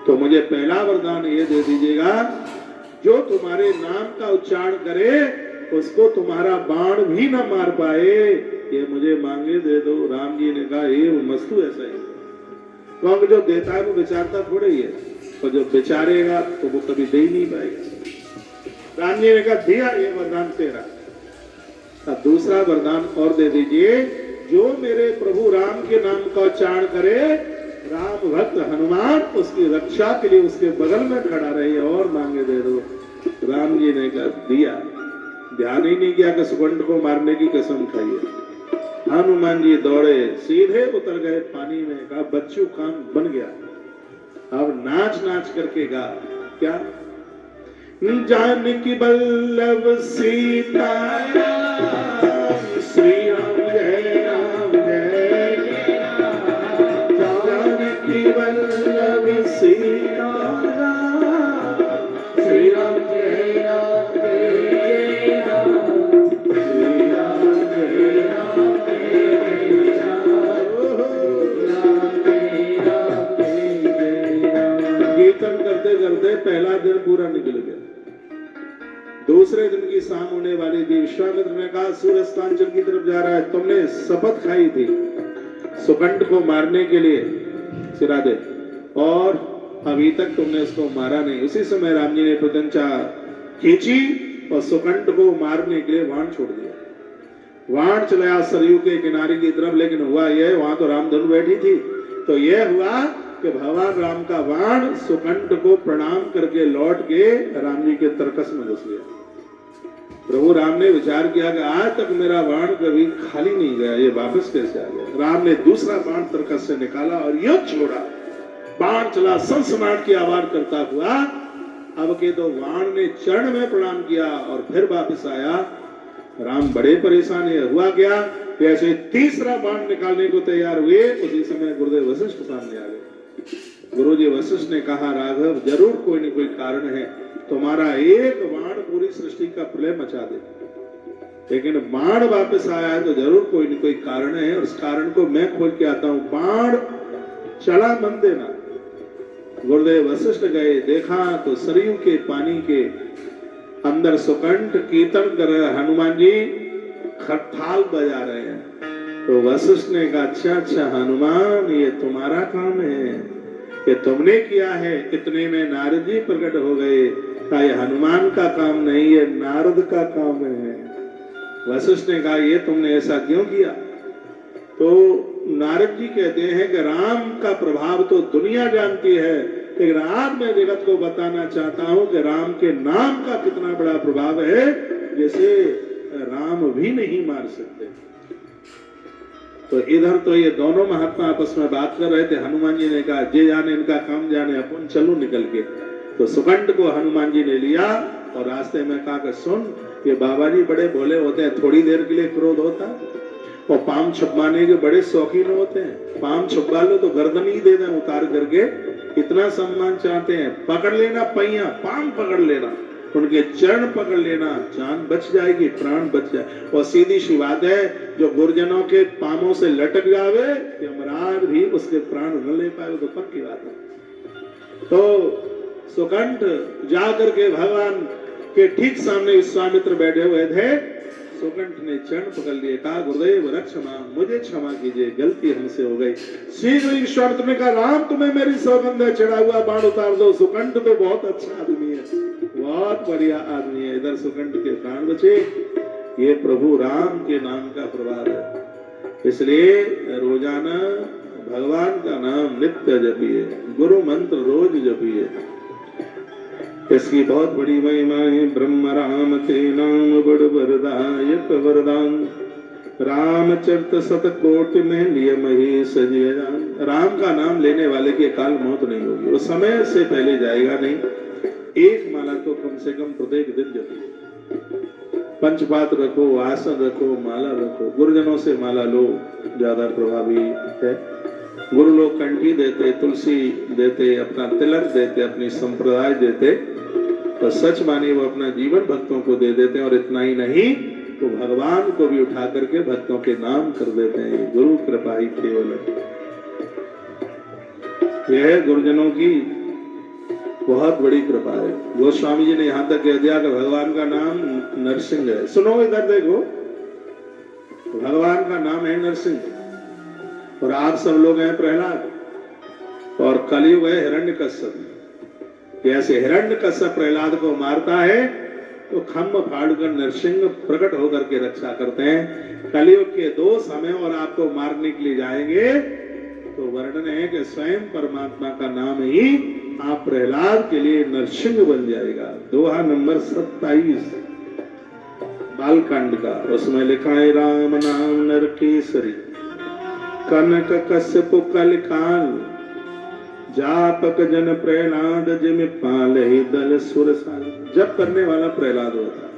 S1: तो मुझे पहला वरदान ये दे दीजिएगा, जो तुम्हारे नाम का उच्चारण करे उसको तुम्हारा बाण भी न मार पाए, ये मुझे मांगे दे दो। राम जी ने कहा ये मस्तु ऐसा ही, क्योंकि जो देता है वो विचारता थोड़े ही है, और जो बेचारेगा तो वो कभी दे ही नहीं पाएगा। राम जी ने कहा दिया ये वरदान तेरा, अब दूसरा वरदान और दे दीजिए, जो मेरे प्रभु राम के नाम का उच्चारण करे, राम भक्त हनुमान उसकी रक्षा के लिए उसके बगल में खड़ा रहे, और मांगे दे दो। राम जी ने कहा दिया, ध्यान ही नहीं किया कि सुगंध को मारने की कसम खाई है। हनुमान जी दौड़े सीधे उतर गए पानी में, कहा बच्चू काम बन गया, अब नाच नाच करके गा, क्या जानकी बल्लभ सीता श्री राम जय राम जय जानकी बल्लभ सीता श्री राम जय राम जय श्री राम जय राम कीर्तन करते करते पहला दिन पूरा निकल गया। दूसरे दिन की शाम होने वाली थी। विश्वामित्र ने कहा सूर्य अस्तांचल की तरफ जा रहा है, तुमने शपथ खाई थी सुकंठ को मारने के लिए, सिरा दे, और अभी तक तुमने उसको मारा नहीं। उसी समय राम जी ने प्रत्यंचा खींची और सुकंठ को मारने के लिए बाण छोड़ दिया। बाण चलाया सरयू के किनारे की तरफ, लेकिन हुआ यह, वहां तो रामधनु बैठी थी, तो यह हुआ कि भगवान राम का बाण सुकंठ को प्रणाम करके लौट के राम जी के तरकस में घुस गया। प्रभु राम ने विचार किया कि आज तक मेरा बाण कभी खाली नहीं गया, ये वापस कैसे आ गया। राम ने दूसरा बाण तरकस से निकाला और युद्ध छोड़ा। बाण चला सनसनाहट की आवाज करता हुआ, अब के तो बाण ने चरण में प्रणाम किया और फिर वापस आया। राम बड़े परेशान हुआ क्या, जैसे तीसरा बाण निकालने को तैयार हुए, उसी समय गुरुदेव वशिष्ठ सामने आ गए। गुरुजी वशिष्ठ ने कहा राघव जरूर कोई न कोई कारण है, तुम्हारा एक बाण पूरी सृष्टि का प्रलय मचा दे, लेकिन बाण वापस आया है तो जरूर कोई न कोई कारण है, और उस कारण को मैं खोज के आता हूं। बाण चला मन देना। गुरुदेव वशिष्ठ गए, देखा तो सरयू के पानी के अंदर सुकंठ कीर्तन कर रहे, हनुमान जी खरताल बजा रहे हैं। तो वशिष्ठ ने कहा अच्छा हनुमान, ये तुम्हारा काम है, ये तुमने किया है। इतने में नारद जी प्रकट हो गए, कहा ये हनुमान का काम नहीं, ये नारद का काम है। वशिष्ठ ने कहा ये तुमने ऐसा क्यों किया। तो नारद जी कहते हैं कि राम का प्रभाव तो दुनिया जानती है, लेकिन आज मैं जगत को बताना चाहता हूं कि राम के नाम का कितना बड़ा प्रभाव है, जैसे राम भी नहीं मार सकते। तो इधर तो ये दोनों महात्मा आपस में बात कर रहे थे। हनुमान जी ने कहा जे जाने इनका काम जाने, अपन चलो निकल के। तो सुकंठ को हनुमान जी ने लिया और रास्ते में कहा कि सुन, ये बाबा जी बड़े भोले होते हैं, थोड़ी देर के लिए क्रोध होता है, और पाम छुपाने के बड़े शौकीन होते हैं। पाम छुपा लो तो गर्दन ही दे दें उतार करके, इतना सम्मान चाहते हैं। पकड़ लेना पहिया, पाम पकड़ लेना, उनके चरण पकड़ लेना, जान बच जाएगी, प्राण बच जाए। और सीधी सी बात है, जो गुरुजनों के पामों से लटक जावे, यमराज भी उसके प्राण न ले पाए, तो पक्की बात है। तो सुकंठ जाकर के भगवान के ठीक सामने विश्वामित्र बैठे हुए थे। सुकंठ ने चरण पकड़ लिए, कहा गुरुदेव रक्षमा, मुझे क्षमा कीजिए, गलती हमसे हो गई। शीघ्र विश्वामित्र ने कहा राम तुम्हें मेरी सौगंध है, चढ़ा हुआ बाण उतार दो। सुकंठ तो बहुत अच्छा आदमी है, बहुत बढ़िया आदमी है। इधर सुकंठ के प्राण बचे। ये प्रभु राम के नाम का प्रभाव है, इसलिए रोजाना भगवान का नाम नित्य जपिए, गुरु मंत्र रोज जपिए। इसकी बहुत बड़ी महिमा है। ब्रह्म राम के नाम बड़ वरदायक वरदान, रामचरित शतकोट में लिय महेश जिय जान। राम का नाम लेने वाले की अकाल मौत नहीं होगी, वो समय से पहले जाएगा नहीं। एक माला तो कम से कम प्रत्येक दिन जपिए। पंचपात रखो, आसन रखो, माला रखो, गुरुजनों से माला लो, ज्यादा प्रभावी है। गुरु लोग कंठी देते, तुलसी देते, अपना तिलक देते, अपनी संप्रदाय देते, तो सच मानिए वो अपना जीवन भक्तों को दे देते हैं। और इतना ही नहीं तो भगवान को भी उठा करके भक्तों के नाम कर देते हैं। गुरु कृपा ही केवल यह गुरुजनों की बहुत बड़ी कृपा है। गोस्वामी जी ने यहाँ तक कह दिया कि भगवान का नाम नरसिंह है। सुनो इधर देखो, भगवान का नाम है नरसिंह, और आप सब लोग हैं प्रहलाद, और कलयुग है हिरण्यकश्यप। जैसे हिरण्यकश्यप प्रहलाद को मारता है, तो खम्भ फाड़कर नरसिंह प्रकट होकर के रक्षा करते हैं। कलयुग के 2 समय और आपको मारने के लिए जाएंगे तो वर्णन है कि स्वयं परमात्मा का नाम ही आप प्रहलाद के लिए नरसिंह बन जाएगा। दोहा नंबर 27 बालकांड का, उसमें लिखा है राम नाम नर केसरी कनक कश्यप कल काल जापक जन प्रहलाद जिम पाल ही दल सुर साल। जब करने वाला प्रहलाद होता है,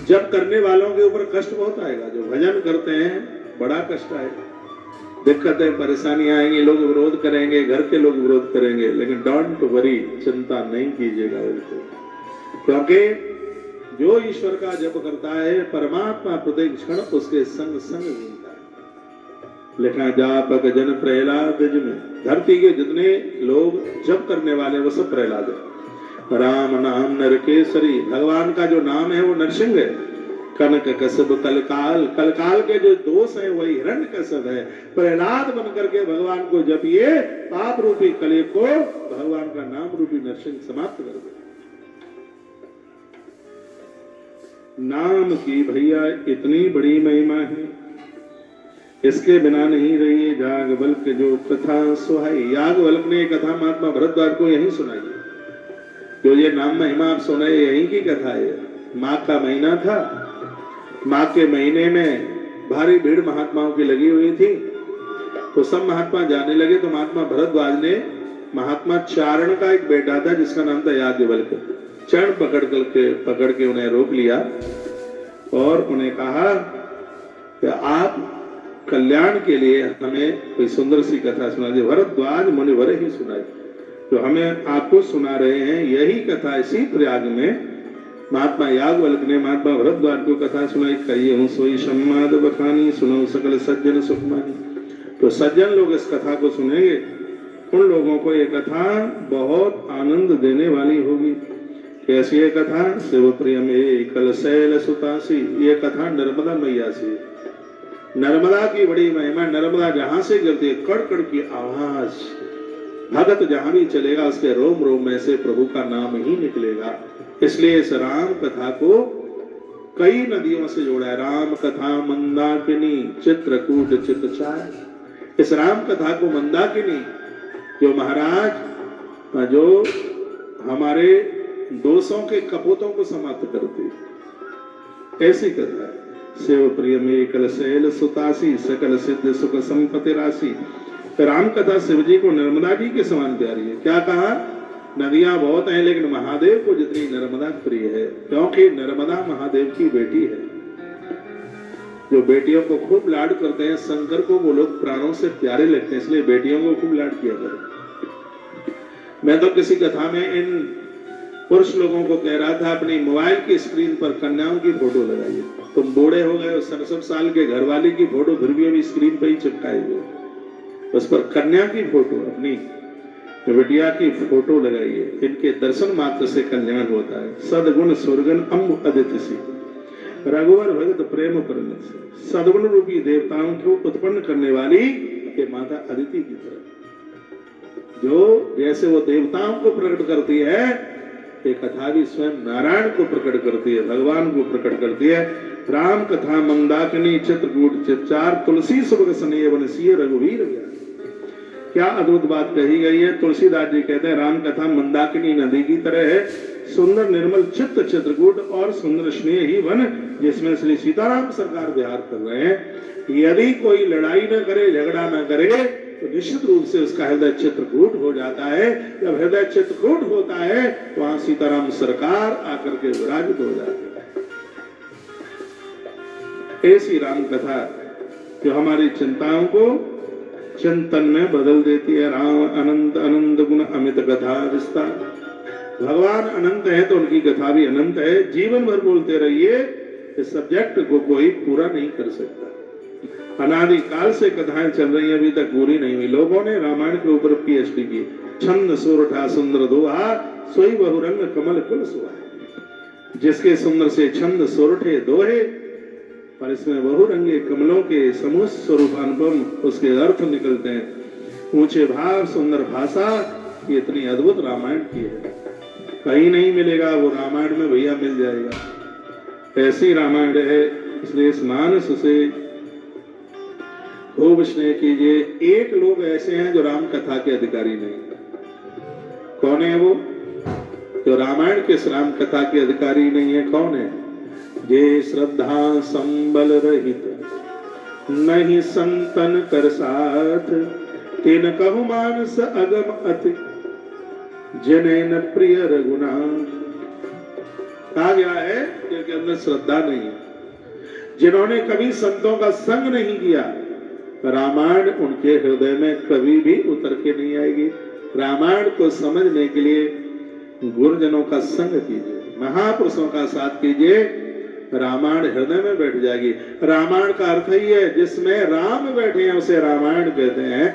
S1: जब करने वालों के ऊपर कष्ट बहुत आएगा। जो भजन करते हैं बड़ा कष्ट आएगा, दिक्कतें परेशानी आएंगी, लोग विरोध करेंगे, घर के लोग विरोध करेंगे, लेकिन डोंट वरी, चिंता नहीं कीजिएगा बिल्कुल, क्योंकि जो ईश्वर का जप करता है परमात्मा प्रत्येक क्षण उसके संग संग घूमता है। लिखा जापक जन प्रहलाद में, धरती के जितने लोग जप करने वाले वो सब प्रहलाद है। राम नाम नर केसरी, भगवान का जो नाम है वो नरसिंह है। कनक कश्यप कलकाल, कलकाल के जो दोष है वही हिरण्यकश्यप है। प्रहलाद बनकर के भगवान को जपिए, पाप रूपी कलयुग को भगवान का नाम रूपी नरसिंह समाप्त कर दे। नाम की भैया इतनी बड़ी महिमा है, इसके बिना नहीं रही याज्ञवल्क्य जो कथा सुहाई। याज्ञवल्क्य ने कथा महात्मा भरद्वाज को यही सुनाई। जो ये नाम महिमा आप सुने यही की कथा है। माघ का महीना था, माघ के महीने में भारी भीड़ महात्माओं की लगी हुई थी, तो सब महात्मा जाने लगे। तो महात्मा भरद्वाज ने महात्मा चारण का एक बेटा था जिसका नाम था याज्ञवल्क्य, चरण पकड़ के उन्हें रोक लिया और उन्हें कहा कि आप कल्याण के लिए हमें कोई सुंदर सी कथा सुना दी। भरद्वाज मुनिवर ही सुनाई, तो हमें आपको सुना रहे हैं यही कथा। इसी प्रयाग में महात्मा याज्ञवल्क्य ने महात्मा भरद्वाज को कथा सुनाई। कहिए हूँ सोई सम्माद बखानी, सुनो सकल सज्जन सुखमानी। तो सज्जन लोग इस कथा को सुनेंगे, उन लोगों को ये कथा बहुत आनंद देने वाली होगी। कैसी है कथा? शिव प्रिय में कल शैल सुतासी। ये कथा नर्मदा मैया से, नर्मदा की बड़ी महिमा। नर्मदा जहां से गिरती है कड़कड़ की आवाज, भगत जहां भी चलेगा उसके रोम रोम में से प्रभु का नाम ही निकलेगा। इसलिए इस राम कथा को कई नदियों से जोड़ा है। राम कथा मंदाकिनी चित्रकूट चितचार। इस राम कथा को मंदाकिनी, जो महाराज जो हमारे दोषों के कपोतों को समाप्त करती, ऐसी कथा है। शिव प्रिय में कल शैल सुतासी, सकल सिद्ध सुख संपत्ति राशि। राम कथा शिव जी को नर्मदा जी के समान प्यारी है। क्या कहा? नदियां बहुत हैं लेकिन महादेव को जितनी नर्मदा प्रिय है, क्योंकि नर्मदा महादेव की बेटी है। जो बेटियों को खूब लाड करते हैं, शंकर को वो लोग प्राणों से प्यारे लगते हैं, इसलिए बेटियों को खूब लाड किया करें। मैं तो किसी कथा में इन पुरुष लोगों को कह रहा था, अपनी मोबाइल की स्क्रीन पर कन्याओं की फोटो लगाइए। तुम बूढ़े हो गए, 67 साल के घरवाले की फोटो फिर भी अभी स्क्रीन पर ही चिपकाए हुए, उस पर कन्या की फोटो, अपनी बिटिया की फोटो लगाइए। इनके दर्शन मात्र से कल्याण होता है। सदगुण सुरगन अम्ब अदिति सी, रघुवर भगत प्रेम परम से। सदगुण रूपी देवताओं को उत्पन्न करने वाली ये माता अदिति की तरह, जो जैसे वो देवताओं को प्रकट करती है, ये कथा भी स्वयं नारायण को प्रकट करती है, भगवान को प्रकट करती है। राम कथा मंदाकिनी चित्रकूट चितचार, तुलसी सुबह सनेह वनसीय रघुवीर ज्ञान। क्या अद्भुत बात कही गई है। तुलसीदास जी कहते हैं राम कथा मंदाकिनी नदी की तरह है, सुंदर निर्मल चित्त चित्रकूट और सुंदर स्नेह ही वन, जिसमें श्री सीताराम सरकार विहार कर रहे हैं। यदि कोई लड़ाई न करे, झगड़ा न करे, तो निश्चित रूप से उसका हृदय चित्रकूट हो जाता है। जब हृदय चित्रकूट होता है तो वहां सीताराम सरकार आकर के विराजित हो जाते हैं। ऐसी राम कथा जो हमारी चिंताओं को चिंतन में बदल देती है। राम अनंत अनंत गुण अमित कथा विस्तार। भगवान अनंत है तो उनकी कथा भी अनंत है। जीवन भर बोलते रहिए, इस सब्जेक्ट को कोई पूरा नहीं कर सकता। अनादि काल से कथाएं चल रही हैं, अभी तक पूरी नहीं हुई। लोगों ने रामायण के ऊपर पीएचडी की। छंद सोरठा सुंदर दोहा, सोई बहुरंग कमल कुल सुहा। जिसके सुंदर से छंद सोरठे दोहे, पर इसमें बहुरंगे कमलों के समूह स्वरूप अनुपम उसके अर्थ निकलते हैं। ऊंचे भाव सुंदर भाषा, ये इतनी अद्भुत रामायण की है। कहीं नहीं मिलेगा, वो रामायण में भैया मिल जाएगा। ऐसी रामायण है, इसलिए इस मानस से खूब स्नेह कीजिए। एक लोग ऐसे हैं जो राम कथा के अधिकारी नहीं। कौन है वो जो रामायण के राम कथा के अधिकारी नहीं है? कौन है? जे श्रद्धा संबल रहित नहीं संतन कर साथ, तिन कहु मानस अगम अति जनेन प्रिय रघुनाथ। कहा गया है जिनके अंदर श्रद्धा नहीं है, जिन्होंने कभी संतों का संग नहीं किया, रामायण उनके हृदय में कभी भी उतर के नहीं आएगी। रामायण को समझने के लिए गुरुजनों का संग कीजिए, महापुरुषों का साथ कीजिए, रामायण हृदय में बैठ जाएगी। रामायण का अर्थ ही है जिसमें राम बैठे हैं उसे रामायण कहते हैं।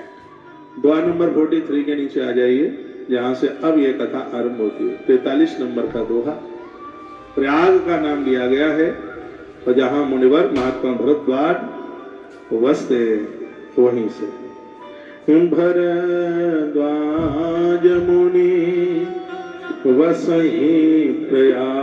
S1: द्वार नंबर 43 के नीचे आ जाइए, जहां से अब यह कथा आरंभ होती है। 43 नंबर का दोहा प्रयाग का नाम लिया गया है, और जहां मुनिवर महात्मा भरद्वाज वसते वहीं से भरद्वाज मुनि वसहि प्रयाग।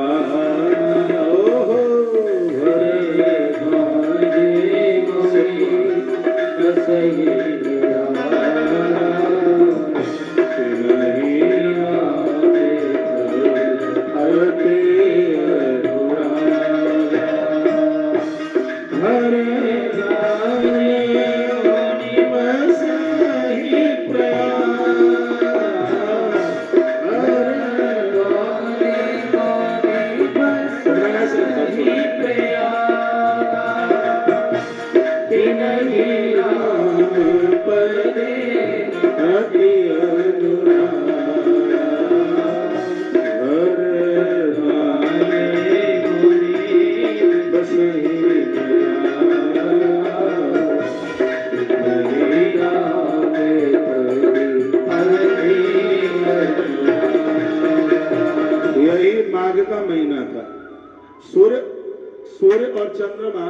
S1: सूर्य और चंद्रमा,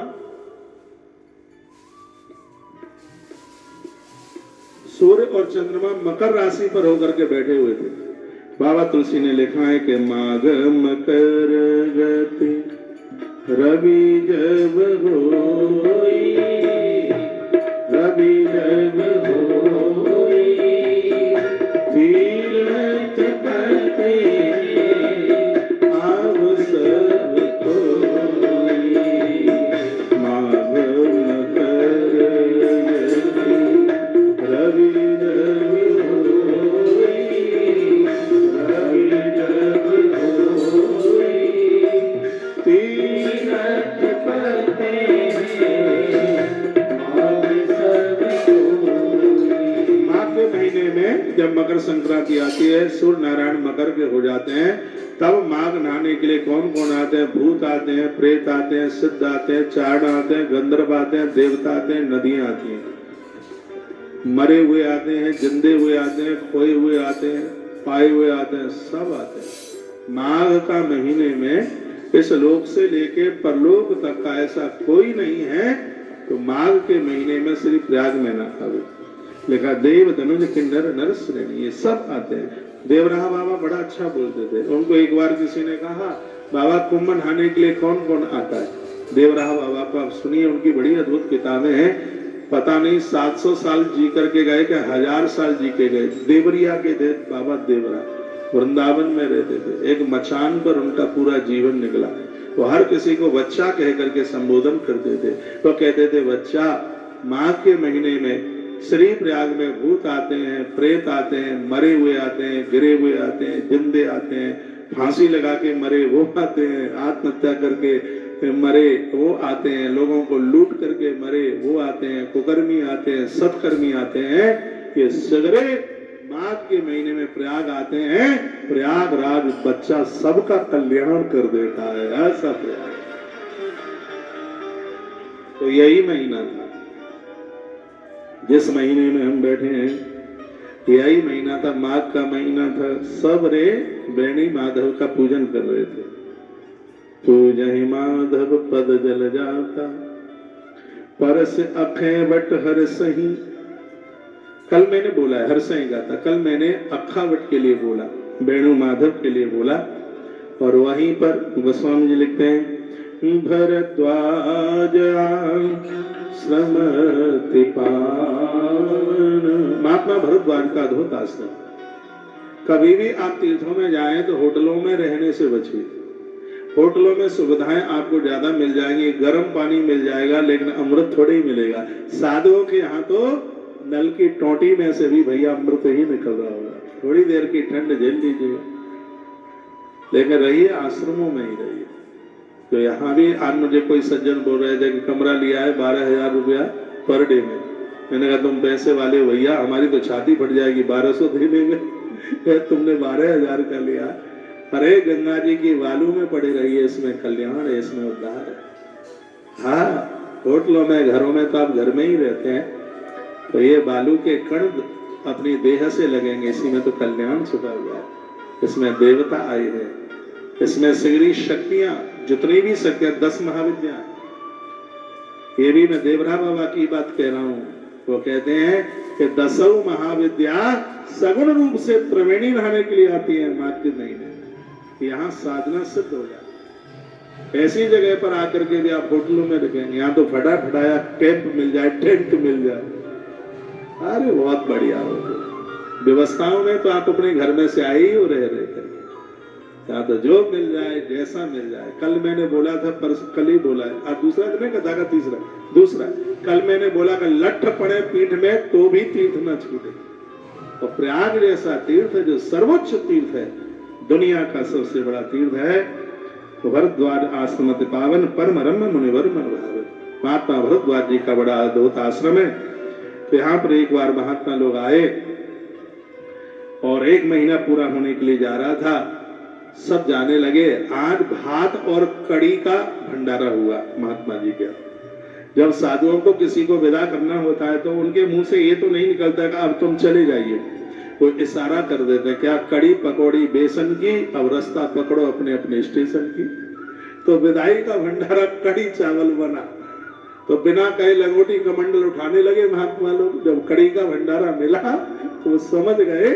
S1: सूर्य और चंद्रमा मकर राशि पर होकर के बैठे हुए थे। बाबा तुलसी ने लिखा है कि माघ मकर गति रवि जब होई, रवि जब होई तीरथ करते आव सब कोई। माघ मकर गति रवि जब होई, रवि जब होई तीरथ करते में जब मकर संक्रांति आती है, सूर्य नारायण मकर के हो जाते हैं, तब माघ नहाने के लिए कौन कौन आते हैं? भूत आते हैं, प्रेत आते हैं, सिद्ध आते हैं, चारण आते हैं, गंधर्व आते हैं, देवता आते हैं, नदियां आती हैं, मरे हुए आते हैं, जिंदे हुए आते हैं, खोए हुए आते हैं, पाए हुए आते हैं, सब आते हैं। माघ का महीने में इस लोक से लेके परलोक तक का ऐसा कोई नहीं है तो माघ के महीने में श्री प्रयाग में ना आवे। लिखा देव धनुज किन्नर नर श्रेणी, ये सब आते हैं। देवराहा बाबा बड़ा अच्छा बोलते थे। उनको एक बार किसी ने कहा, बाबा कुंभ नहाने के लिए कौन कौन आता है? देवराहा बाबा को आप सुनिए, उनकी बड़ी अद्भुत किताबें हैं। पता नहीं 700 साल जी करके गए क्या 1000 साल जी के गए। देवरिया के थे बाबा देवरा, वृंदावन में रहते थे। एक मचान पर उनका पूरा जीवन निकला। वो हर किसी को बच्चा कह करके संबोधन करते थे। तो कहते थे, बच्चा, माघ के महीने में श्री प्रयाग में भूत आते हैं, प्रेत आते हैं, मरे हुए आते हैं, गिरे हुए आते हैं, जिंदे आते हैं, फांसी लगा के मरे वो आते हैं, आत्महत्या करके मरे वो आते हैं, लोगों को लूट करके मरे वो आते हैं, कुकर्मी आते हैं, सत्कर्मी आते हैं। ये सगरे माघ के महीने में प्रयाग आते हैं। प्रयागराज बच्चा सबका कल्याण कर देता है, ऐसा प्रयाग। तो यही महीना था जिस महीने में हम बैठे हैं, यही महीना था, माघ का महीना था। सब रे बेणी माधव का पूजन कर रहे थे। पूजहि माधव पद जल जाता, परस अखे बट हर सही। कल मैंने बोला है हर सही गाता, कल मैंने अखावट के लिए बोला। वेणु माधव के लिए बोला। और वहीं पर गोस्वामी जी लिखते हैं, भरद्वाज श्रमति पावन। महात्मा भरद्वाज का अद्भुत आश्रम। कभी भी आप तीर्थों में जाएं तो होटलों में रहने से बचिए। होटलों में सुविधाएं आपको ज्यादा मिल जाएंगी, गर्म पानी मिल जाएगा, लेकिन अमृत थोड़ी ही मिलेगा। साधुओं के यहाँ तो नल की टोटी में से भी भैया अमृत ही निकल रहा होगा। थोड़ी देर की ठंड झेल लीजिए, लेकिन रहिए आश्रमों में ही रहिए। तो यहाँ भी आज मुझे कोई सज्जन बोल रहे थे कि कमरा लिया है 12,000 रुपया पर डे में। मैंने कहा तुम पैसे वाले भैया, हमारी तो छाती फट जाएगी 1200 देने में, तुमने 12,000 का लिया। अरे गंगा जी की बालू में पड़े रहिए, इसमें कल्याण है, इसमें उद्धार है। हाँ, होटलों में घरों में तो आप घर में ही रहते हैं, तो ये बालू के कण अपनी देह से लगेंगे, इसी में तो कल्याण छुपा हुआ है। इसमें देवता आए हैं, इसमें सगरी शक्तियां, जितनी भी शक्तियां, 10 महाविद्या। ये भी मैं देवरा बाबा की बात कह रहा हूं। वो कहते हैं कि 10 महाविद्या सगुण रूप से प्रवीणी रहने के लिए आती है, मार्केट नहीं है। यहाँ साधना सिद्ध हो जाए। ऐसी जगह पर आकर के भी आप होटलों में रुकेंगे, यहाँ तो फटा फटाया कैंप मिल जाए, टेंट मिल जाए, अरे बहुत बढ़िया हो। व्यवस्थाओं में तो आप अपने घर में से आए ही हो, रह करके। यहाँ तो जो मिल जाए, जैसा मिल जाए। कल मैंने बोला था, कल ही बोला है, आज दूसरा दिन कथा का दूसरा कल मैंने बोला कि लठ पड़े पीठ में तो भी तीर्थ न छूटे। और प्रयाग जैसा तीर्थ जो सर्वोच्च तीर्थ है, दुनिया का सबसे बड़ा तीर्थ है, तो भरद्वाज आश्रम पावन परम रम्य मुनिवर मन भाव। महात्मा भरद्वाज जी का बड़ा अद्भुत आश्रम है। तो यहाँ पर एक बार महात्मा लोग आए और 1 महीना पूरा होने के लिए जा रहा था। सब जाने लगे। आज भात और कड़ी का भंडारा हुआ महात्मा जी के। जब साधुओं को किसी को विदा करना होता है तो उनके मुंह से ये तो नहीं निकलता कि अब तुम चले जाइए, वो इशारा कर देते हैं, क्या कड़ी पकौड़ी बेसन की, अब रास्ता पकड़ो अपने अपने स्टेशन की। तो विदाई का भंडारा कड़ी चावल बना, तो बिना कहे लंगोटी कमंडल उठाने लगे महात्मा लोग। जब कड़ी का भंडारा मिला तो वो समझ गए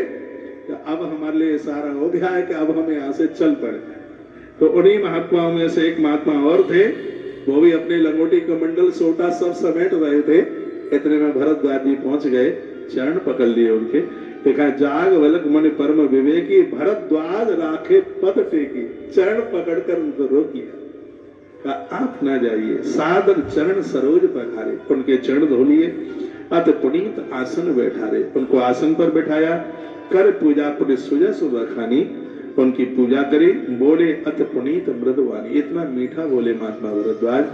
S1: कि अब हमारे लिए इशारा हो गया है कि अब हम यहाँ से चल पड़े। तो उन्हीं महात्माओं में से एक महात्मा और थे, वो भी अपने लंगोटी कमंडल सोटा सब समेट रहे थे। इतने में भरद्वाज जी पहुंच गए, चरण पकड़ लिए उनके। देखा, जाग वलक मन परम विवेकी, भरद्वाज राखे पद टेकी। चरण पकड़कर उनको रोक लिया, कहा आप ना जाइए, सादर चरण सरोज पखारे। उनके चरण धो लिए, अत पुनीत आसन बैठारे। उनको आसन पर बैठाया, कर पूजा पुण्य सुजा सुबह खानी। उनकी पूजा करी, बोले अत पुनीत मृदवानी। इतना मीठा बोले महात्मा भरद्वाज।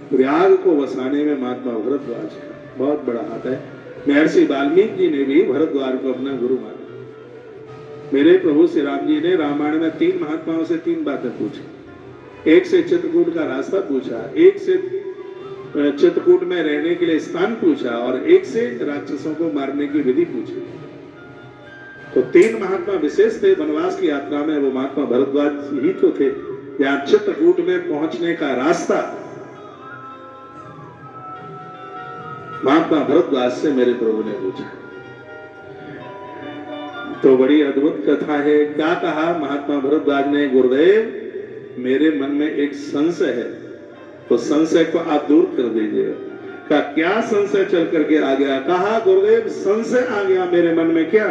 S1: प्रयाग को वसाने में महात्मा भरद्वाज का बहुत बड़ा हाथ है। महर्षि वाल्मीकि जी ने भी भरद्वाज को अपना गुरु माना। मेरे प्रभु श्री राम जी ने रामायण में 3 महात्माओं से 3 बातें पूछी। एक से चित्रकूट का रास्ता पूछा, एक से चित्रकूट में रहने के लिए स्थान पूछा, और एक से राक्षसों को मारने की विधि पूछी। तो 3 महात्मा विशेष थे वनवास की यात्रा में। वो महात्मा भरद्वाज ही तो थे। यहाँ चित्रकूट में पहुंचने का रास्ता महात्मा भरद्वाज से मेरे प्रभु ने पूछा। तो बड़ी अद्भुत कथा है। क्या कहा महात्मा भरद्वाज ने, गुरुदेव मेरे मन में एक संशय है, तो संशय को आप दूर कर दीजिए। का क्या संशय चल करके आ गया? कहा गुरुदेव संशय आ गया मेरे मन में। क्या?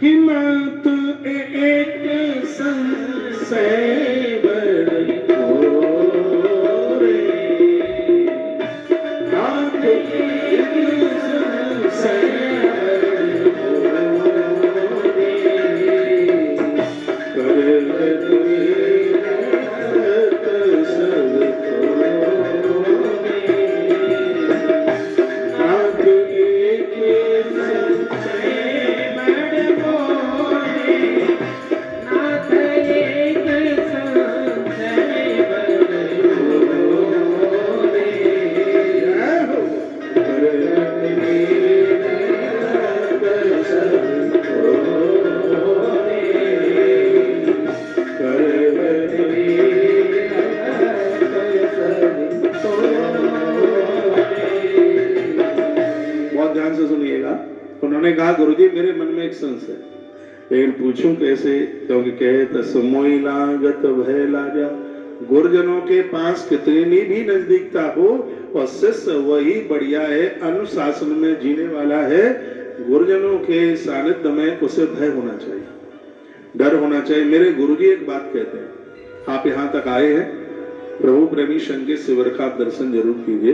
S1: कि मत एक संशय बड़ी लेकिन पूछूं कैसे, क्योंकि कहे तस्मोई लागत भय लाजा। गुरुजनों के पास कितनी भी नजदीकता हो और शिष्य वही बढ़िया है, अनुशासन में जीने वाला है, गुरुजनों के सानिध्य में उसे भय होना चाहिए, डर होना चाहिए। मेरे गुरुजी एक बात कहते हैं, आप यहाँ तक आए हैं, प्रभु प्रेमी संगीत शिविर का आप दर्शन जरूर कीजिए।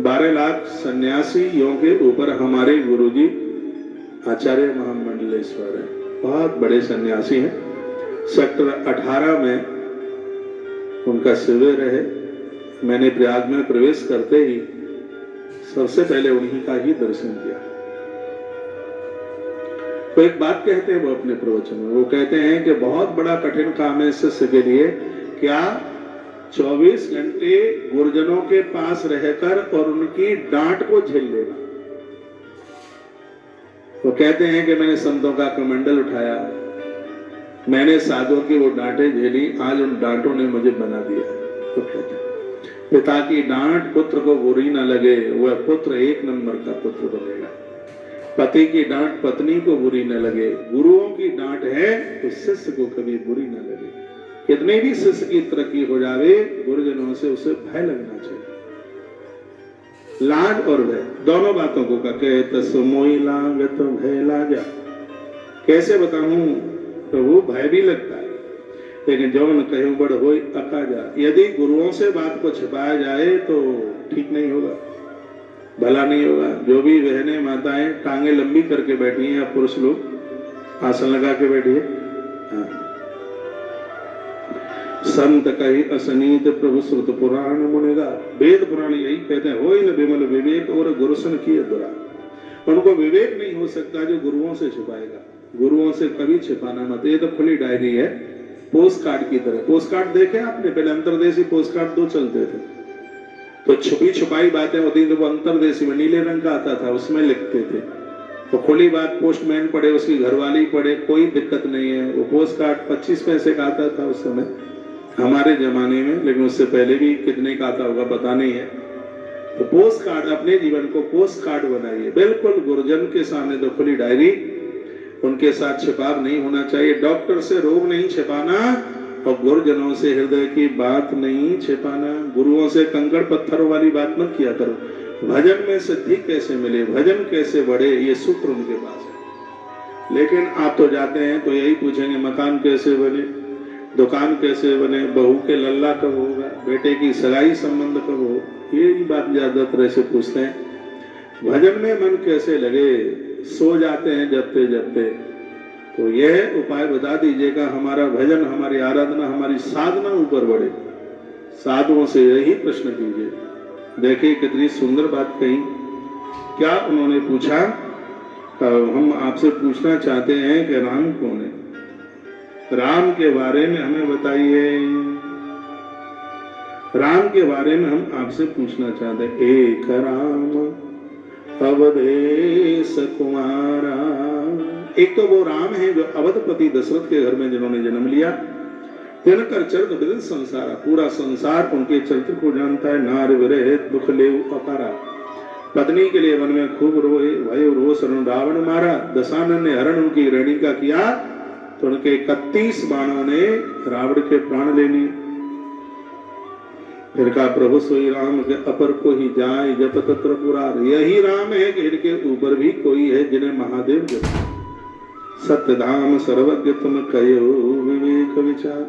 S1: 12 लाख सन्यासियों के ऊपर हमारे गुरुजी आचार्य महामंडलेश्वर है, बहुत बड़े सन्यासी हैं। सेक्टर 18 में उनका शिविर है। मैंने प्रयाग में प्रवेश करते ही सबसे पहले उन्हीं का ही दर्शन किया। तो एक बात कहते हैं वो अपने प्रवचन में, वो कहते हैं कि बहुत बड़ा कठिन काम है शिष्य के लिए, क्या 24 घंटे गुरुजनों के पास रहकर और उनकी डांट को झेल लेना। वो कहते हैं कि मैंने संतों का कमंडल उठाया, मैंने साधुओं की वो डांटें झेली, आज उन डांटों ने मुझे बना दिया। तो कहते हैं पिता की डांट पुत्र को बुरी ना लगे, वह पुत्र 1 नंबर का पुत्र बनेगा। पति की डांट पत्नी को बुरी न लगे, गुरुओं की डांट है तो शिष्य को कभी बुरी न लगे। कितने भी शिष्य की तरक्की हो जावे, गुरुजनों से उसे भय लगना चाहिए। लाज और भय दोनों बातों को कहे तस्मोई लागत भय लाजा। कैसे बताऊं प्रभु, भय भी लगता है, लेकिन जौन कहे बड़ होई अकाजा। यदि गुरुओं से बात को छिपाया जाए तो ठीक नहीं होगा, भला नहीं होगा। जो भी बहनें माताएं टांगे लंबी करके बैठी हैं, या पुरुष लोग आसन लगा के बैठिए। संत कही असनीत प्रभु श्रुत पुराण मुनेगा। वेद पुराण यही कहते हैं, होई न विमल विवेक और गुरुसन किए दुरा। उनको विवेक नहीं हो सकता जो गुरुओं से छिपाएगा। गुरुओं से कभी छिपाना मत। ये तो खुली डायरी है, पोस्ट कार्ड की तरह। पोस्ट कार्ड देखे आपने? पहले अंतरदेशी पोस्ट कार्ड 2 चलते थे, तो छुपी छुपाई बातें होती थी, वो अंतरदेशी में नीले रंग का आता था, उसमें लिखते थे। तो खुली बात पोस्टमैन पढ़े, उसकी घरवाली पढ़े, कोई दिक्कत नहीं है। वो पोस्ट कार्ड 25 पैसे का आता था उस समय हमारे जमाने में, लेकिन उससे पहले भी कितने का आता होगा पता नहीं है। तो पोस्ट कार्ड, अपने जीवन को पोस्ट कार्ड बनाइए। बिल्कुल गुरुजन के सामने तो खुली डायरी, उनके साथ छिपाव नहीं होना चाहिए। डॉक्टर से रोग नहीं छिपाना और गुरुजनों से हृदय की बात नहीं छिपाना। गुरुओं से कंकड़ पत्थरों वाली बात मत किया करो। भजन में सिद्धि कैसे मिले, भजन कैसे बढ़े, ये सूत्र उनके पास है। लेकिन आप तो जाते हैं तो यही पूछेंगे मकान कैसे बने, दुकान कैसे बने, बहू के लल्ला कब होगा, बेटे की सगाई संबंध कब हो, यही बात ज्यादातर ऐसे पूछते हैं। भजन में मन कैसे लगे, सो जाते हैं जपते जपते। तो यह उपाय बता दीजिएगा, हमारा भजन, हमारी आराधना, हमारी साधना ऊपर बढ़े। साधुओं से यही प्रश्न कीजिए। देखिए कितनी सुंदर बात कही। क्या उन्होंने पूछा? हम आपसे पूछना चाहते हैं कि राम कौन है, राम के बारे में हमें बताइए। राम के बारे में हम आपसे पूछना चाहते हैं। एक राम अवधेश कुमारा। एक तो वो राम है जो अवधपति दशरथ के घर में जिन्होंने जन्म लिया। दिनकर चरित विदित संसारा, पूरा संसार उनके चरित्र को जानता है। नार विरह दुख लेव अपारा, पत्नी के लिए वन में खूब रोए, भय रो शरण रावण मारा। दशानन ने हरण उनकी रेणिका किया तो उनके 31 बाणों ने रावण के प्राण ले लिए। फिर कहा प्रभु सोई राम के अपर को ही जाए जप तत्र पुरार। यही राम है कि इनके ऊपर भी कोई है जिन्हें महादेव जपते। सत्य धाम सर्वज्ञ तुम कयो विवेक विचार।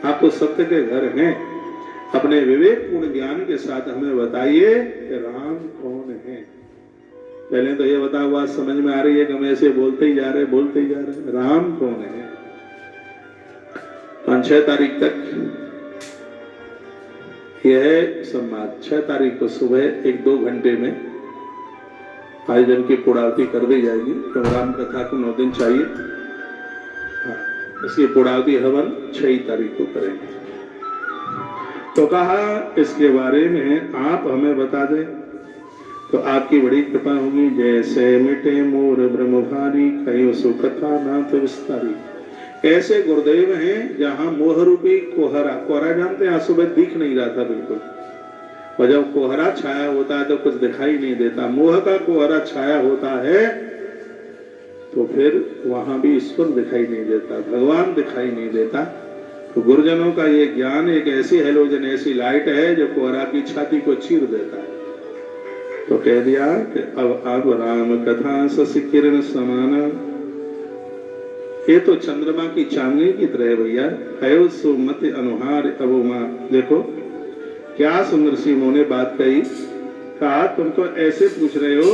S1: आप तो सत्य के घर हैं, अपने विवेक पूर्ण ज्ञान के साथ हमें बताइए कि राम कौन है। पहले तो ये बता हुआ समझ में आ रही है कि हम ऐसे बोलते ही जा रहे। राम कौन है? 5-6 तारीख तक यह संवाद, 6 तारीख को सुबह 1-2 घंटे में आयोजन की पूर्णावती कर दी जाएगी। तो राम कथा को 9 दिन चाहिए। इसकी पूर्णावती हवन 6 तारीख को करेंगे। तो कहा इसके बारे में आप हमें बता दें तो आपकी बड़ी कृपा होगी। जैसे मिटे मोर ब्रह्म भारी, कहीं सुकथा नाथ विस्तारी। ऐसे गुरुदेव हैं जहां मोह रूपी कोहरा, कोहरा जानते हैं, आज सुबह दिख नहीं रहा था बिल्कुल, और जब कोहरा छाया होता है तो कुछ दिखाई नहीं देता। मोह का कोहरा छाया होता है तो फिर वहां भी ईश्वर दिखाई नहीं देता, भगवान दिखाई नहीं देता। तो गुरुजनों का ये ज्ञान एक ऐसी हेलोजन, ऐसी लाइट है जो कोहरा की छाती को चीर देता है। तो कह दिया कि अब राम कथा शशि किरण समाना, ये तो चंद्रमा की चांदनी की तरह है भैया। है सुमत अनुहार अबोमा। देखो क्या सुंदर सिंह ने बात कही, कहा तुम तो ऐसे पूछ रहे हो